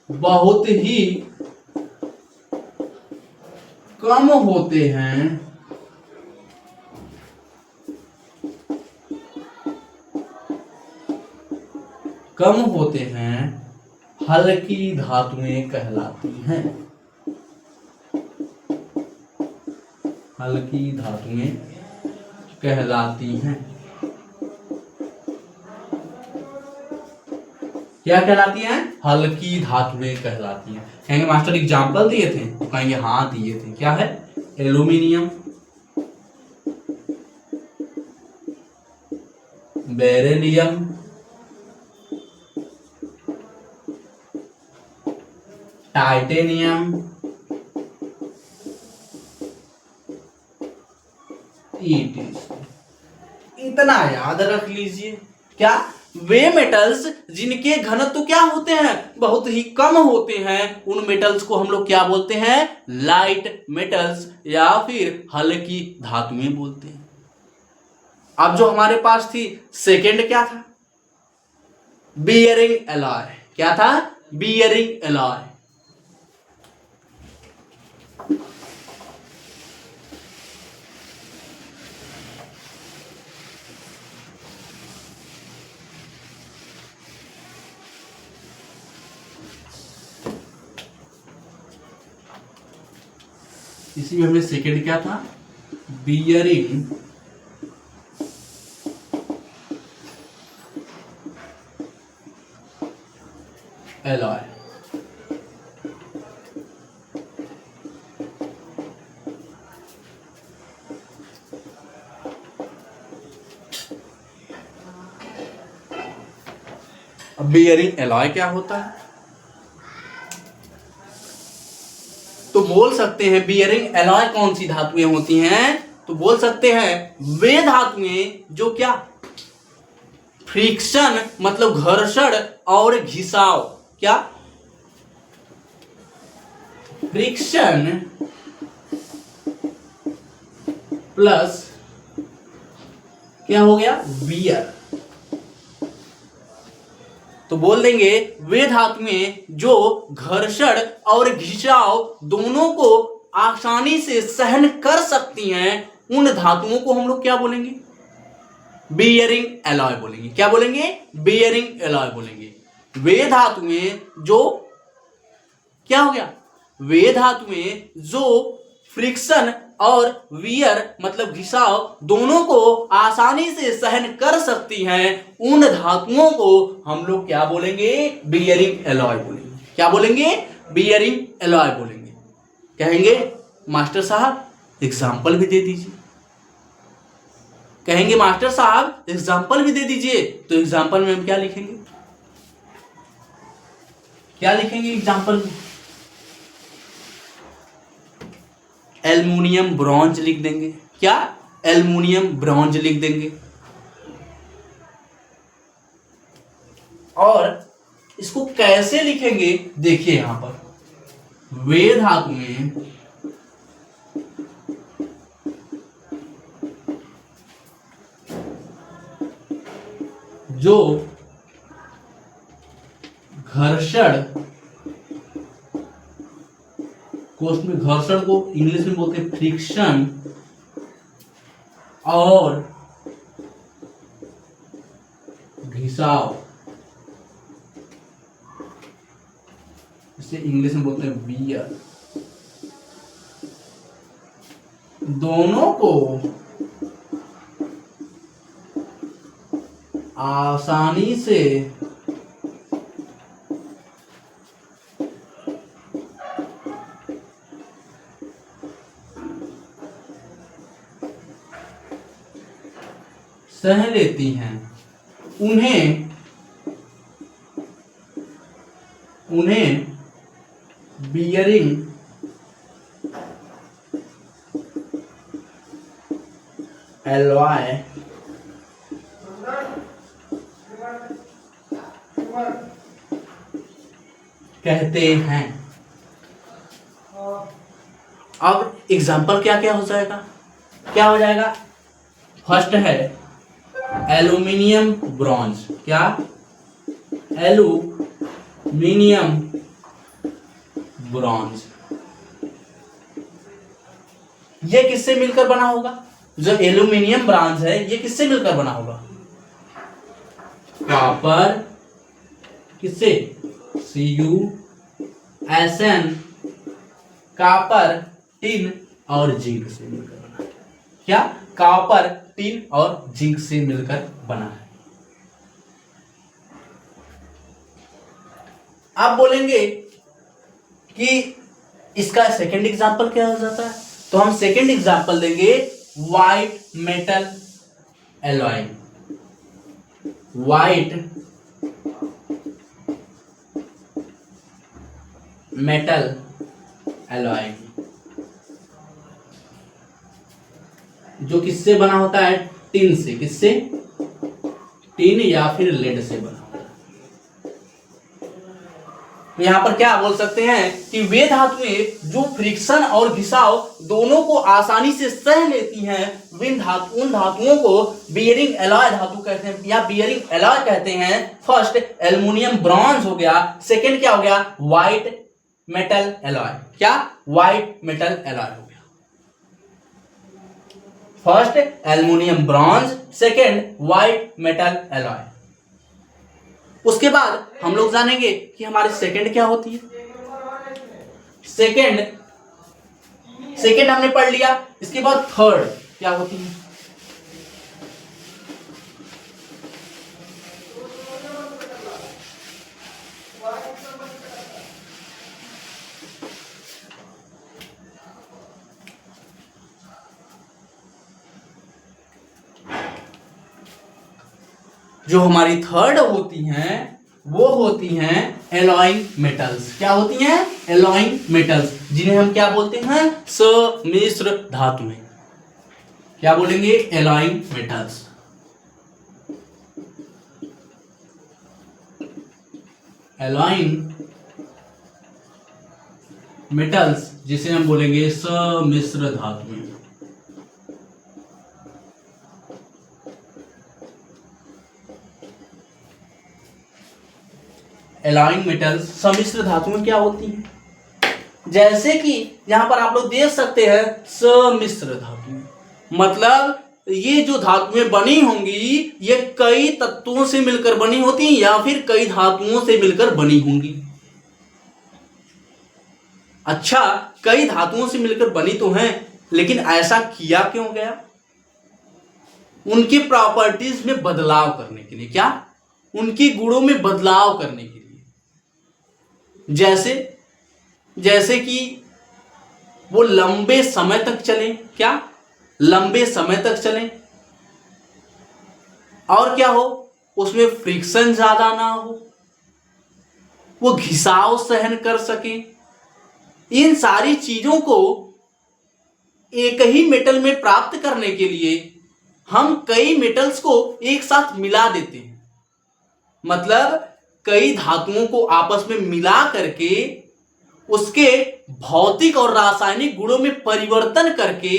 बहुत ही कम होते हैं, कम होते हैं हल्की धातुएं कहलाती हैं। हल्की धातुएं कहलाती हैं। क्या कहलाती हैं? हल्की धातुएं कहलाती हैं। कहेंगे मास्टर एग्जाम्पल दिए थे, तो कहेंगे हाँ दिए थे। क्या है? एल्यूमिनियम, बेरिलियम, टाइटेनियम, इतना याद रख लीजिए। क्या? वे मेटल्स जिनके घनत्व क्या होते हैं? बहुत ही कम होते हैं, उन मेटल्स को हम लोग क्या बोलते हैं? लाइट मेटल्स या फिर हल्की धातुएं बोलते हैं। अब जो हमारे पास थी सेकेंड क्या था? Bearing alloy. क्या था? Bearing alloy. इसी में हमने सेकेंड क्या था? Bearing alloy. अब बियरिंग एलॉय क्या होता है? तो बोल सकते हैं बियरिंग एलॉय कौन सी धातुएं होती हैं? तो बोल सकते हैं वे धातुएं जो क्या फ्रिक्शन मतलब घर्षण और घिसाव, क्या फ्रिक्शन प्लस क्या हो गया? वियर। तो बोल देंगे वे धातुएं जो घर्षण और घिसाव दोनों को आसानी से सहन कर सकती हैं, उन धातुओं को हम लोग क्या बोलेंगे? बियरिंग एलॉय बोलेंगे। क्या बोलेंगे? बियरिंग एलॉय बोलेंगे। वे धातुएं जो क्या हो गया? वे धातुएं जो फ्रिक्शन और वियर मतलब घिसाव दोनों को आसानी से सहन कर सकती हैं, उन धातुओं को हम लोग क्या बोलेंगे? बियरिंग एलॉय बोलेंगे। क्या बोलेंगे? बियरिंग एलॉय बोलेंगे। कहेंगे मास्टर साहब एग्जाम्पल भी दे दीजिए। कहेंगे मास्टर साहब एग्जाम्पल भी दे दीजिए। तो एग्जाम्पल में हम क्या लिखेंगे? क्या लिखेंगे एग्जाम्पल में? एल्युमिनियम ब्रॉन्ज लिख देंगे। क्या? एल्युमिनियम ब्रॉन्ज लिख देंगे। और इसको कैसे लिखेंगे? देखिए यहां पर वे धातुएं जो घर्षण को, उसमें घर्षण को इंग्लिश में बोलते हैं फ्रिक्शन और घिसाव, इसे इंग्लिश में बोलते हैं वियर, दोनों को आसानी से सह लेती हैं, उन्हें बियरिंग एलॉय कहते हैं। अब एग्जाम्पल क्या क्या हो जाएगा? क्या हो जाएगा? फर्स्ट है एल्यूमिनियम ब्रॉन्ज। क्या? Aluminium bronze. ये किससे मिलकर बना होगा? जो एल्यूमिनियम ब्रॉन्ज है ये किससे मिलकर बना होगा? कॉपर किससे? CuSN कॉपर, टिन और जिंक से मिलकर बना है। क्या? कॉपर, टिन और जिंक से मिलकर बना है। आप बोलेंगे कि इसका सेकंड एग्जांपल क्या हो जाता है, तो हम सेकंड एग्जांपल देंगे white metal alloy. White metal alloy जो किससे बना होता है? टिन से। किससे? टिन या फिर लेड से बना होता है। तो यहां पर क्या बोल सकते हैं कि वे धातुएं जो फ्रिक्शन और घिसाव दोनों को आसानी से सह लेती हैं, उन धातुओं को बियरिंग एलॉय धातु कहते हैं या बियरिंग एलॉय कहते हैं। फर्स्ट एल्युमिनियम ब्रॉन्ज हो गया, सेकंड क्या हो गया? White metal alloy. क्या? व्हाइट मेटल एलॉय हो गया। First aluminium bronze, second white metal alloy. उसके बाद हम लोग जानेंगे कि हमारे सेकंड क्या होती है। सेकंड हमने पढ़ लिया। इसके बाद थर्ड क्या होती है? जो हमारी थर्ड होती हैं वो होती हैं एलॉइंग मेटल्स। क्या होती हैं? एलॉइंग मेटल्स, जिन्हें हम क्या बोलते हैं? सम्मिश्र धातुएं। क्या बोलेंगे? Alloying metals. एलॉइंग मेटल्स जिसे हम बोलेंगे सम्मिश्र धातुएं। एलॉइंग मेटल्स सम्मिश्र धातुएं क्या होती हैं? जैसे कि यहां पर आप लोग देख सकते हैं सम्मिश्र धातुएं, मतलब ये जो धातुएं बनी होंगी ये कई तत्वों से मिलकर बनी होती हैं या फिर कई धातुओं से मिलकर बनी होंगी। अच्छा, कई धातुओं से मिलकर बनी तो हैं, लेकिन ऐसा किया क्यों गया? उनके प्रॉपर्टीज में बदलाव करने के लिए। क्या? उनके गुणों में बदलाव करने के लिए। जैसे कि वो लंबे समय तक चले। क्या? लंबे समय तक चले। और क्या हो? उसमें फ्रिक्शन ज्यादा ना हो, वो घिसाव सहन कर सके। इन सारी चीजों को एक ही मेटल में प्राप्त करने के लिए हम कई मेटल्स को एक साथ मिला देते हैं, मतलब कई धातुओं को आपस में मिला करके उसके भौतिक और रासायनिक गुणों में परिवर्तन करके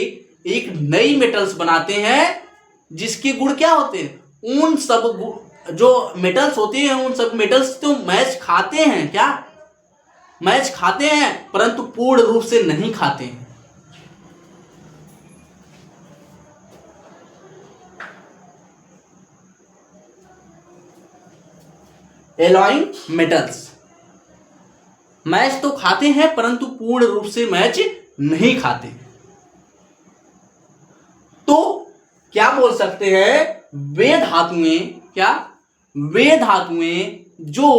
एक नई मेटल्स बनाते हैं, जिसके गुण क्या होते हैं? उन सब जो मेटल्स होते हैं उन सब मेटल्स तो मैच खाते हैं। क्या? मैच खाते हैं, परंतु पूर्ण रूप से नहीं खाते हैं। एलॉइंग मेटल्स मैच तो खाते हैं परंतु पूर्ण रूप से मैच नहीं खाते। तो क्या बोल सकते हैं? वे धातुएं, क्या? वे धातुएं जो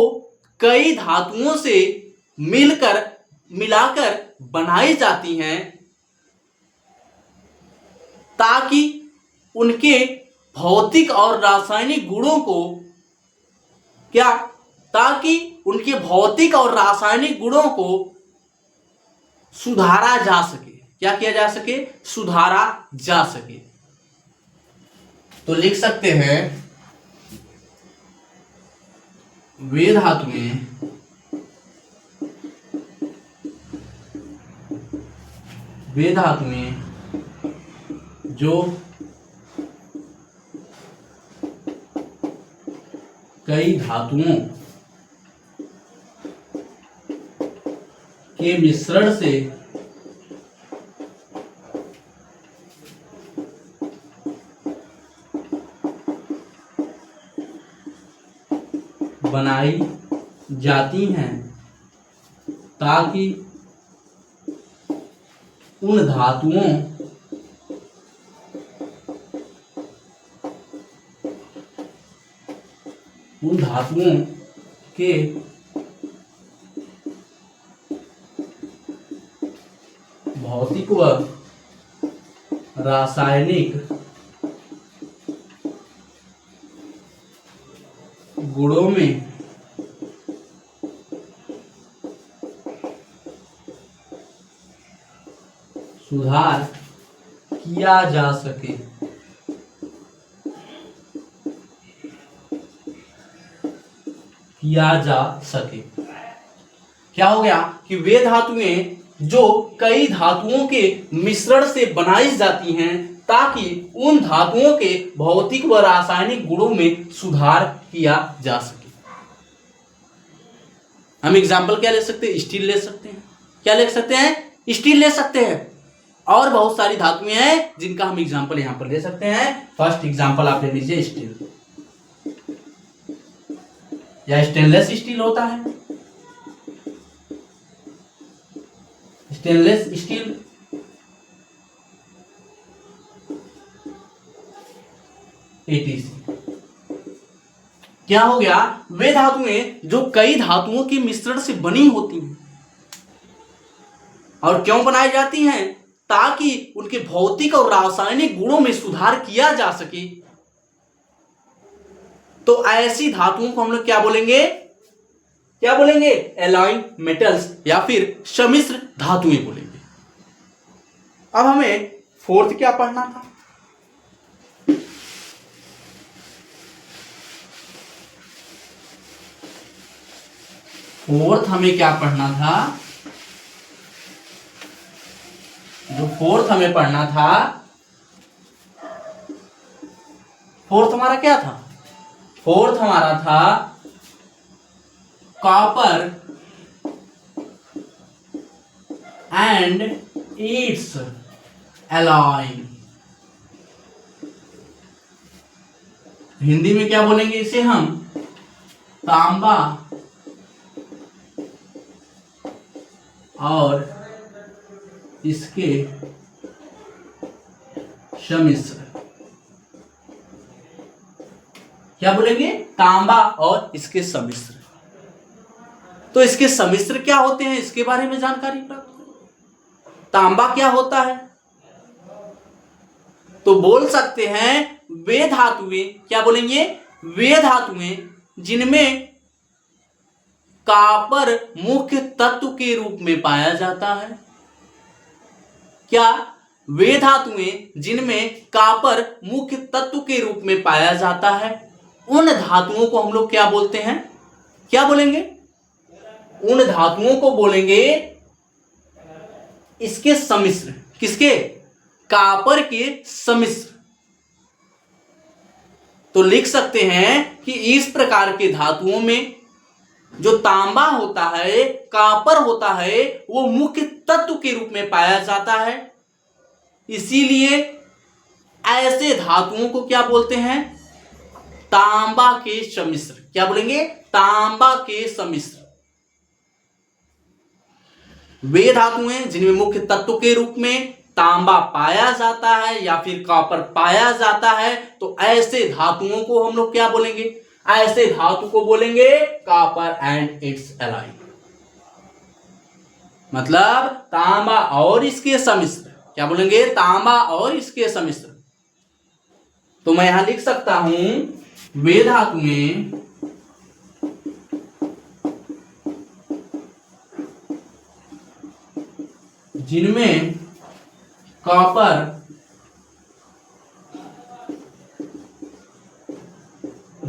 कई धातुओं से मिलाकर बनाई जाती हैं ताकि उनके भौतिक और रासायनिक गुणों को क्या? ताकि उनके भौतिक और रासायनिक गुणों को सुधारा जा सके। क्या किया जा सके? सुधारा जा सके। तो लिख सकते हैं वे धातुएं जो कई धातुओं के मिश्रण से बनाई जाती हैं ताकि उन धातुओं के भौतिक व रासायनिक गुणों में सुधार किया जा सके। क्या हो गया कि वे धातुएं जो कई धातुओं के मिश्रण से बनाई जाती हैं ताकि उन धातुओं के भौतिक व रासायनिक गुणों में सुधार किया जा सके। हम एग्जाम्पल क्या ले सकते हैं? स्टील ले सकते हैं। क्या ले सकते हैं? स्टील ले सकते हैं। और बहुत सारी धातुएं हैं जिनका हम एग्जाम्पल यहां पर ले सकते हैं। फर्स्ट एग्जाम्पल आप ले लीजिए स्टील, या स्टेनलेस स्टील होता है, स्टेनलेस स्टील, एटीसी। क्या हो गया? वे धातुएं जो कई धातुओं के मिश्रण से बनी होती हैं। और क्यों बनाई जाती हैं? ताकि उनके भौतिक और रासायनिक गुणों में सुधार किया जा सके। तो ऐसी धातुओं को हम लोग क्या बोलेंगे? एलॉय मेटल्स या फिर सम्मिश्र धातुएं बोलेंगे। अब हमें फोर्थ क्या पढ़ना था? फोर्थ हमें क्या पढ़ना था? जो फोर्थ हमें पढ़ना था, फोर्थ हमारा क्या था? फोर्थ हमारा था copper and it's alloy. Hindi में क्या बोलेंगे इसे हम? तांबा और इसके सम्मिश्र। क्या बोलेंगे? तांबा और इसके सम्मिश्र। तो इसके सम्मिश्र क्या होते हैं, इसके बारे में जानकारी प्राप्त करें। तांबा क्या होता है? तो बोल सकते हैं वे धातुएं, क्या बोलेंगे? वे धातुएं जिनमें कॉपर मुख्य तत्व के रूप में पाया जाता है। क्या? वे धातुएं जिनमें कॉपर मुख्य तत्व के रूप में पाया जाता है, उन धातुओं को हम लोग क्या बोलते हैं? क्या बोलेंगे? उन धातुओं को बोलेंगे इसके सम्मिश्र। किसके? कॉपर के सम्मिश्र। तो लिख सकते हैं कि इस प्रकार के धातुओं में जो तांबा होता है, कॉपर होता है, वो मुख्य तत्व के रूप में पाया जाता है। इसीलिए ऐसे धातुओं को क्या बोलते हैं? तांबा के सम्मिश्र। क्या बोलेंगे? तांबा के सम्मिश्र। वे धातुएं जिनमें मुख्य तत्व के रूप में तांबा पाया जाता है या फिर कॉपर पाया जाता है, तो ऐसे धातुओं को हम लोग क्या बोलेंगे? ऐसे धातु को बोलेंगे कॉपर एंड इट्स एलॉय। मतलब तांबा और इसके सम्मिश्र। क्या बोलेंगे? तांबा और इसके सम्मिश्र। तो मैं यहां लिख सकता हूं वे धातुएं जिनमें कॉपर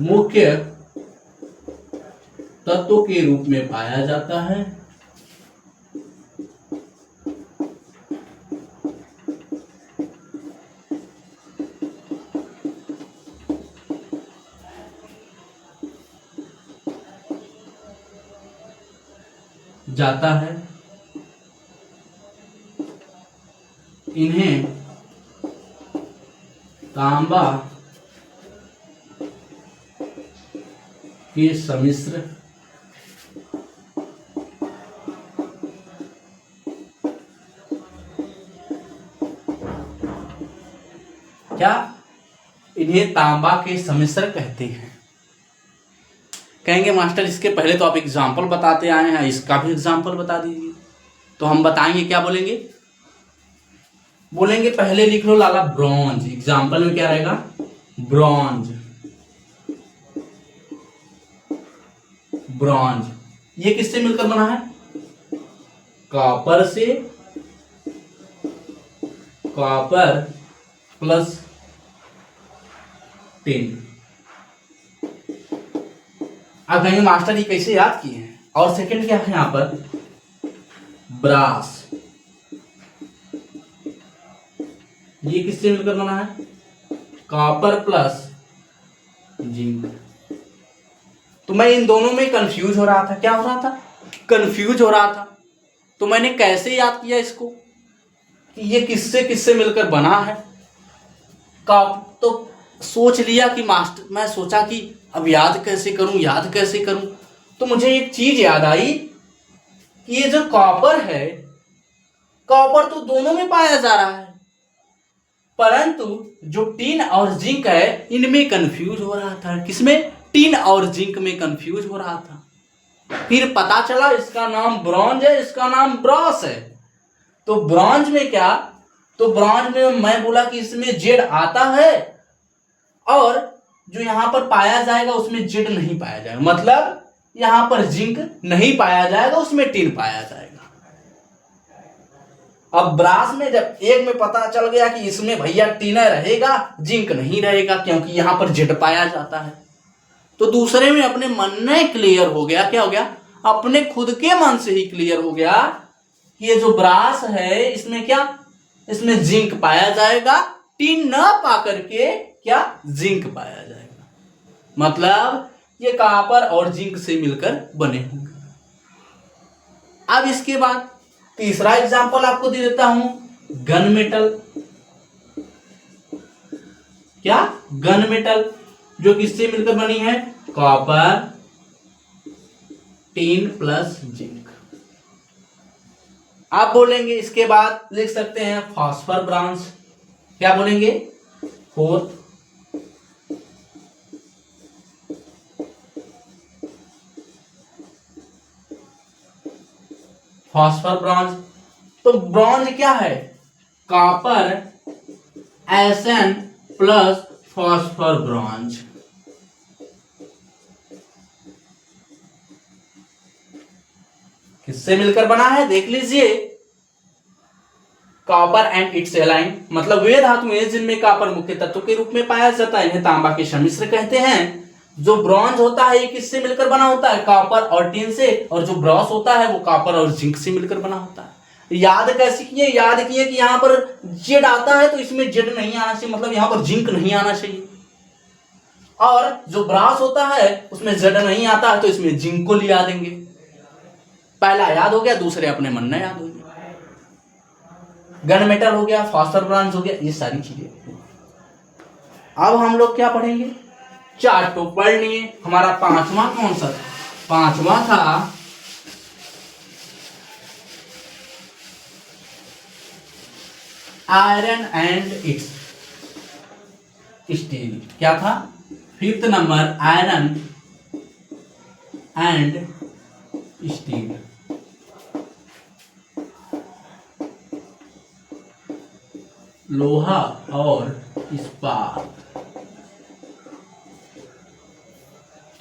मुख्य तत्व के रूप में पाया जाता है, जाता है, इन्हें तांबा के सम्मिश्र क्या, इन्हें तांबा के सम्मिश्र कहते हैं। कहेंगे मास्टर इसके पहले तो आप एग्जाम्पल बताते आए हैं, इसका भी एग्जाम्पल बता दीजिए। तो हम बताएंगे, क्या बोलेंगे, बोलेंगे पहले लिख लो लाला ब्रॉन्ज। एग्जाम्पल में क्या रहेगा, ब्रॉन्ज। ब्रॉन्ज ये किससे मिलकर बना है, कॉपर से, कॉपर प्लस टिन। आप कहेंगे मास्टर ये कैसे याद किए हैं। और सेकंड क्या है यहां पर, ब्रास। ये किससे मिलकर बना है, कॉपर प्लस जिंक। तो मैं इन दोनों में कंफ्यूज हो रहा था। क्या हो रहा था, कंफ्यूज हो रहा था। तो मैंने कैसे याद किया इसको कि ये किससे किससे मिलकर बना है। तो सोच लिया कि मास्टर, मैं सोचा कि अब याद कैसे करूं, याद कैसे करूं। तो मुझे एक चीज याद आई कि ये जो कॉपर है, कॉपर तो दोनों में पाया जा रहा है, परंतु जो टिन और जिंक है इनमें कंफ्यूज हो रहा था। किसमें, टिन और जिंक में कंफ्यूज हो रहा था। फिर पता चला इसका नाम ब्रॉन्ज है, इसका नाम ब्रॉस है। तो ब्रॉन्ज में क्या, तो ब्रॉन्ज में मैं बोला कि इसमें जेड आता है और जो यहां पर पाया जाएगा उसमें जेड नहीं पाया जाएगा, मतलब यहां पर जिंक नहीं पाया जाएगा, उसमें टिन पाया जाएगा। अब ब्रास में जब एक में पता चल गया कि इसमें भैया टिन रहेगा, जिंक नहीं रहेगा, क्योंकि यहां पर जेड पाया जाता है। तो दूसरे में अपने मन में क्लियर हो गया। क्या हो गया, अपने खुद के मन से ही क्लियर हो गया कि ये जो ब्रास है इसमें क्या, इसमें जिंक पाया जाएगा, टिन न पा करके क्या, जिंक पाया जाएगा। मतलब ये कॉपर और जिंक से मिलकर बने होंगे। अब इसके बाद तीसरा एग्जांपल आपको दे देता हूं, गन मेटल। क्या, गन मेटल जो किससे मिलकर बनी है, कॉपर, टिन प्लस जिंक। आप बोलेंगे इसके बाद लिख सकते हैं फॉस्फर ब्रॉन्ज। क्या बोलेंगे, फोर्थ, फॉस्फर ब्रॉन्ज। तो ब्रॉन्ज क्या है, copper Sn plus phosphor bronze. किससे मिलकर बना है, देख लीजिए, कॉपर एंड इट्स एलाइन, मतलब वे धातुएं जिनमें कॉपर मुख्य तत्व के रूप में पाया जाता है, इन्हें तांबा के सम्मिश्र कहते हैं। जो ब्रॉन्ज होता है ये किससे मिलकर बना होता है, कॉपर और टिन से, और जो ब्रॉस होता है वो कॉपर और जिंक से मिलकर बना होता है। याद कैसे किए, याद किए कि यहां पर जेड आता है तो इसमें जेड नहीं आना चाहिए, मतलब यहां पर जिंक नहीं आना चाहिए, और जो ब्रास होता है उसमें जेड नहीं आता है तो इसमें जिंक को लिया देंगे। पहला याद हो गया, दूसरे अपने मन में याद हो गया। गन मेटल हो गया, फॉस्फर ब्रॉन्ज हो गया, ये सारी चीजें। अब हम लोग क्या पढ़ेंगे, चार तो पढ़ लिए। हमारा पांचवा कौन सा था, पांचवा था आयरन एंड इट्स स्टील। क्या था, fifth number iron and steel. लोहा और इस्पात।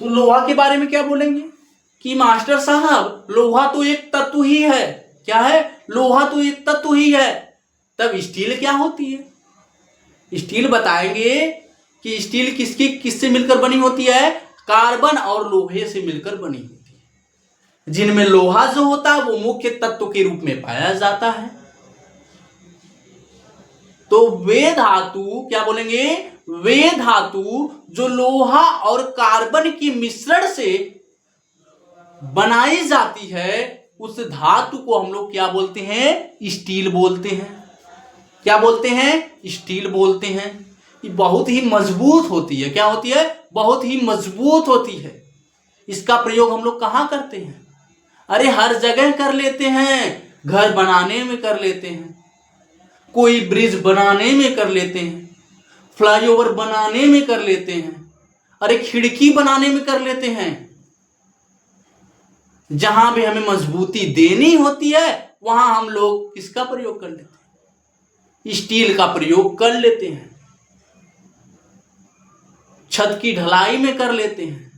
तो लोहा के बारे में क्या बोलेंगे कि मास्टर साहब लोहा तो एक तत्व ही है। क्या है, लोहा तो एक तत्व ही है। तब स्टील क्या होती है, स्टील बताएंगे कि स्टील किससे मिलकर बनी होती है, कार्बन और लोहे से मिलकर बनी होती है, जिनमें लोहा जो होता है वो मुख्य तत्व के रूप में पाया जाता है। तो वे धातु, क्या बोलेंगे, वे धातु जो लोहा और कार्बन के मिश्रण से बनाई जाती है, उस धातु को हम लोग क्या बोलते हैं, स्टील बोलते हैं। क्या बोलते हैं, स्टील बोलते हैं। ये बहुत ही मजबूत होती है। क्या होती है, बहुत ही मजबूत होती है। इसका प्रयोग हम लोग कहां करते हैं, अरे हर जगह कर लेते हैं। घर बनाने में कर लेते हैं, कोई ब्रिज बनाने में कर लेते हैं, फ्लाईओवर बनाने में कर लेते हैं, अरे खिड़की बनाने में कर लेते हैं। जहां भी हमें मजबूती देनी होती है वहां हम लोग किसका प्रयोग कर लेते हैं? स्टील का प्रयोग कर लेते हैं। छत की ढलाई में कर लेते हैं,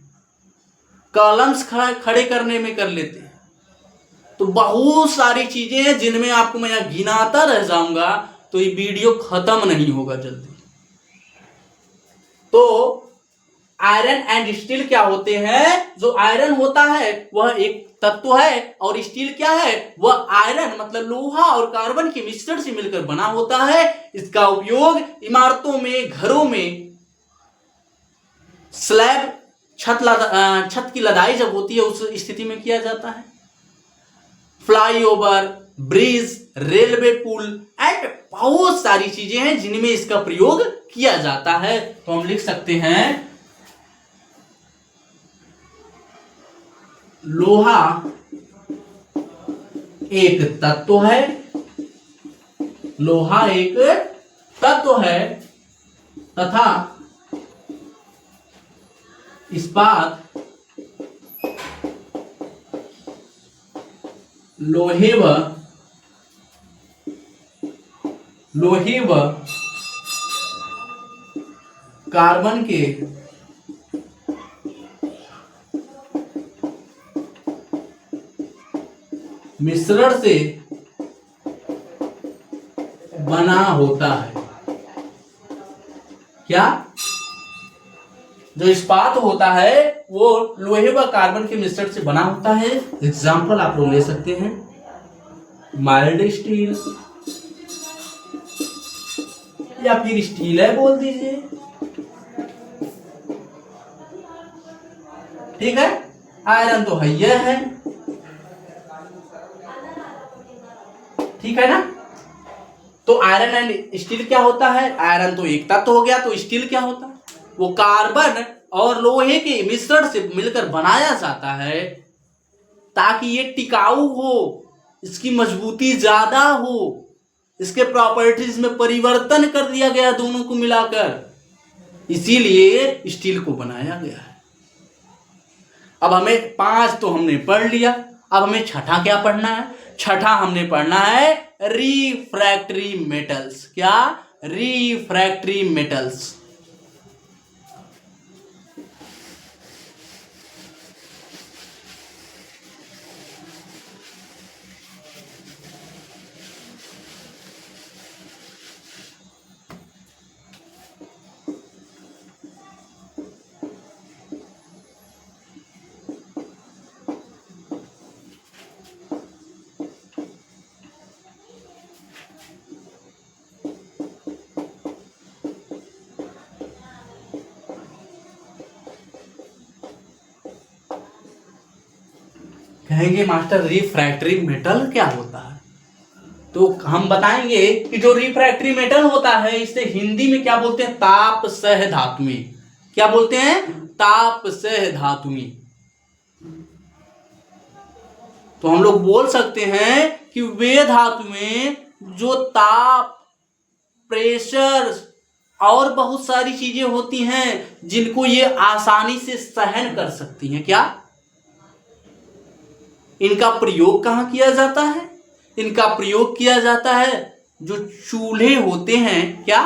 कॉलम्स खड़े करने में कर लेते हैं। तो बहुत सारी चीजें हैं जिनमें आपको मैं यहां गिनाता रह जाऊंगा तो ये वीडियो खत्म नहीं होगा जल्दी। तो आयरन एंड स्टील क्या होते हैं? जो आयरन होता है वह एक तत्व है और स्टील क्या है? वह आयरन मतलब लोहा और कार्बन के मिश्रण से मिलकर बना होता है। इसका उपयोग इमारतों में, घरों में स्लैब छत की लदाई जब होती है उस स्थिति में किया जाता है। फ्लाईओवर, ब्रिज, रेलवे पुल एंड बहुत सारी चीजें हैं जिनमें इसका प्रयोग किया जाता है। तो हम लिख सकते हैं लोहा एक तत्व है, लोहा एक तत्व है तथा इस्पात लोहे व कार्बन के मिश्रण से बना होता है। क्या? जो इस्पात होता है वो लोहे व कार्बन के मिश्रण से बना होता है। एग्जाम्पल आप लोग ले सकते हैं माइल्ड स्टील या फिर स्टील है बोल दीजिए, ठीक है। आयरन तो है, ठीक है ना। तो आयरन एंड स्टील क्या होता है? आयरन तो एक तत्व हो गया, तो स्टील क्या होता है? वो कार्बन और लोहे के मिश्रण से मिलकर बनाया जाता है ताकि ये टिकाऊ हो, इसकी मजबूती ज्यादा हो, इसके प्रॉपर्टीज में परिवर्तन कर दिया गया दोनों को मिलाकर, इसीलिए स्टील को बनाया गया है। अब हमें 5 तो हमने पढ़ लिया, अब हमें छठा क्या पढ़ना है? छठा हमने पढ़ना है रिफ्रैक्टरी मेटल्स। क्या? Refractory metals. कहेंगे मास्टर रिफ्रैक्टरी मेटल क्या होता है? तो हम बताएंगे कि जो रिफ्रैक्टरी मेटल होता है इसे हिंदी में क्या बोलते हैं? ताप सह धातुएं। क्या बोलते हैं? ताप सह धातुएं। तो हम लोग बोल सकते हैं कि वे धातुएं जो ताप, प्रेशर और बहुत सारी चीजें होती हैं जिनको ये आसानी से सहन कर सकती हैं। क्या? इनका प्रयोग कहाँ किया जाता है? इनका प्रयोग किया जाता है जो चूल्हे होते हैं। क्या?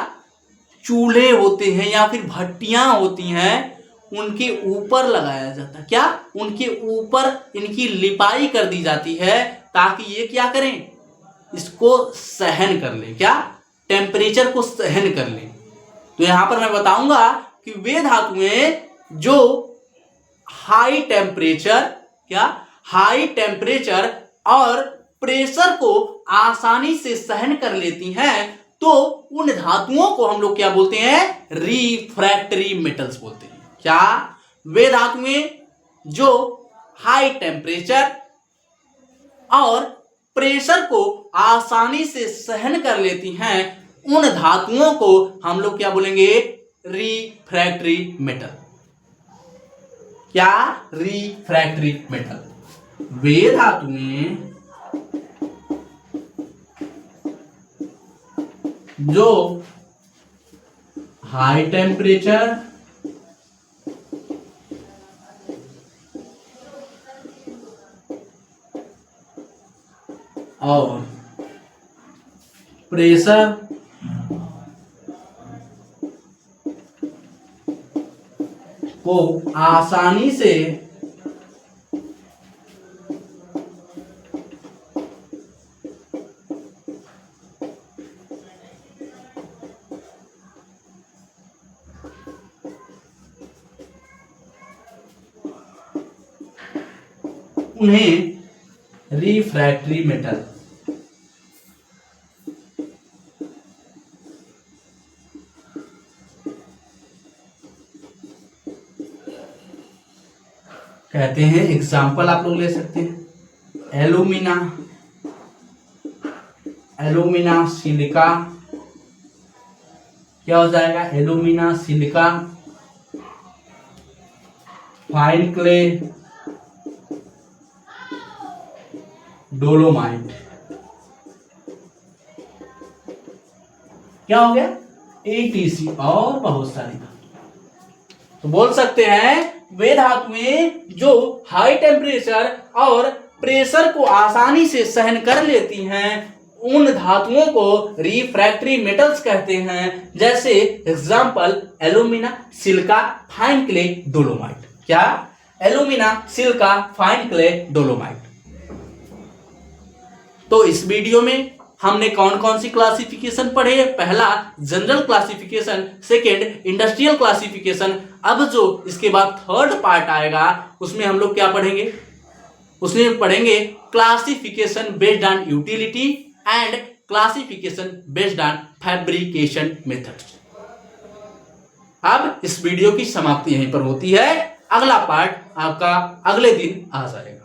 चूल्हे होते हैं या फिर भट्टियां होती हैं उनके ऊपर लगाया जाता है। क्या? उनके ऊपर इनकी लिपाई कर दी जाती है ताकि ये क्या करें? इसको सहन कर ले। क्या? टेम्परेचर को सहन कर ले। तो यहां पर मैं बताऊंगा कि वे धातुएं जो हाई टेम्परेचर, क्या? हाई टेम्परेचर और प्रेशर को आसानी से सहन कर लेती हैं, तो उन धातुओं को हम लोग क्या बोलते हैं? रिफ्रैक्टरी मेटल्स बोलते हैं। क्या? वे धातुएं जो हाई टेम्परेचर और प्रेशर को आसानी से सहन कर लेती हैं, उन धातुओं को हम लोग क्या बोलेंगे? Refractory metal. क्या? Refractory metal. वे धातुएं जो हाई टेम्परेचर और प्रेशर को आसानी से उन्हें रिफ्रैक्टरी मेटल कहते हैं। एग्जाम्पल आप लोग ले सकते हैं, एल्यूमिना, एल्यूमिना सिलिका, क्या हो जाएगा, alumina silica, fine clay, dolomite. क्या हो गया, एटीसी और बहुत सारी। तो बोल सकते हैं वे धातुएं जो हाई टेम्परेचर और प्रेशर को आसानी से सहन कर लेती हैं उन धातुओं को रिफ्रैक्टरी मेटल्स कहते हैं। जैसे example alumina, silica, fine clay, dolomite. क्या, alumina, silica, fine clay, dolomite. तो इस वीडियो में हमने कौन कौन सी क्लासिफिकेशन पढ़े। पहला general classification, second industrial classification. अब जो इसके बाद थर्ड पार्ट आएगा उसमें हम लोग क्या पढ़ेंगे, उसमें पढ़ेंगे classification based on utility and classification based on fabrication methods. अब इस वीडियो की समाप्ति यहीं पर होती है। अगला पार्ट आपका अगले दिन आ जाएगा।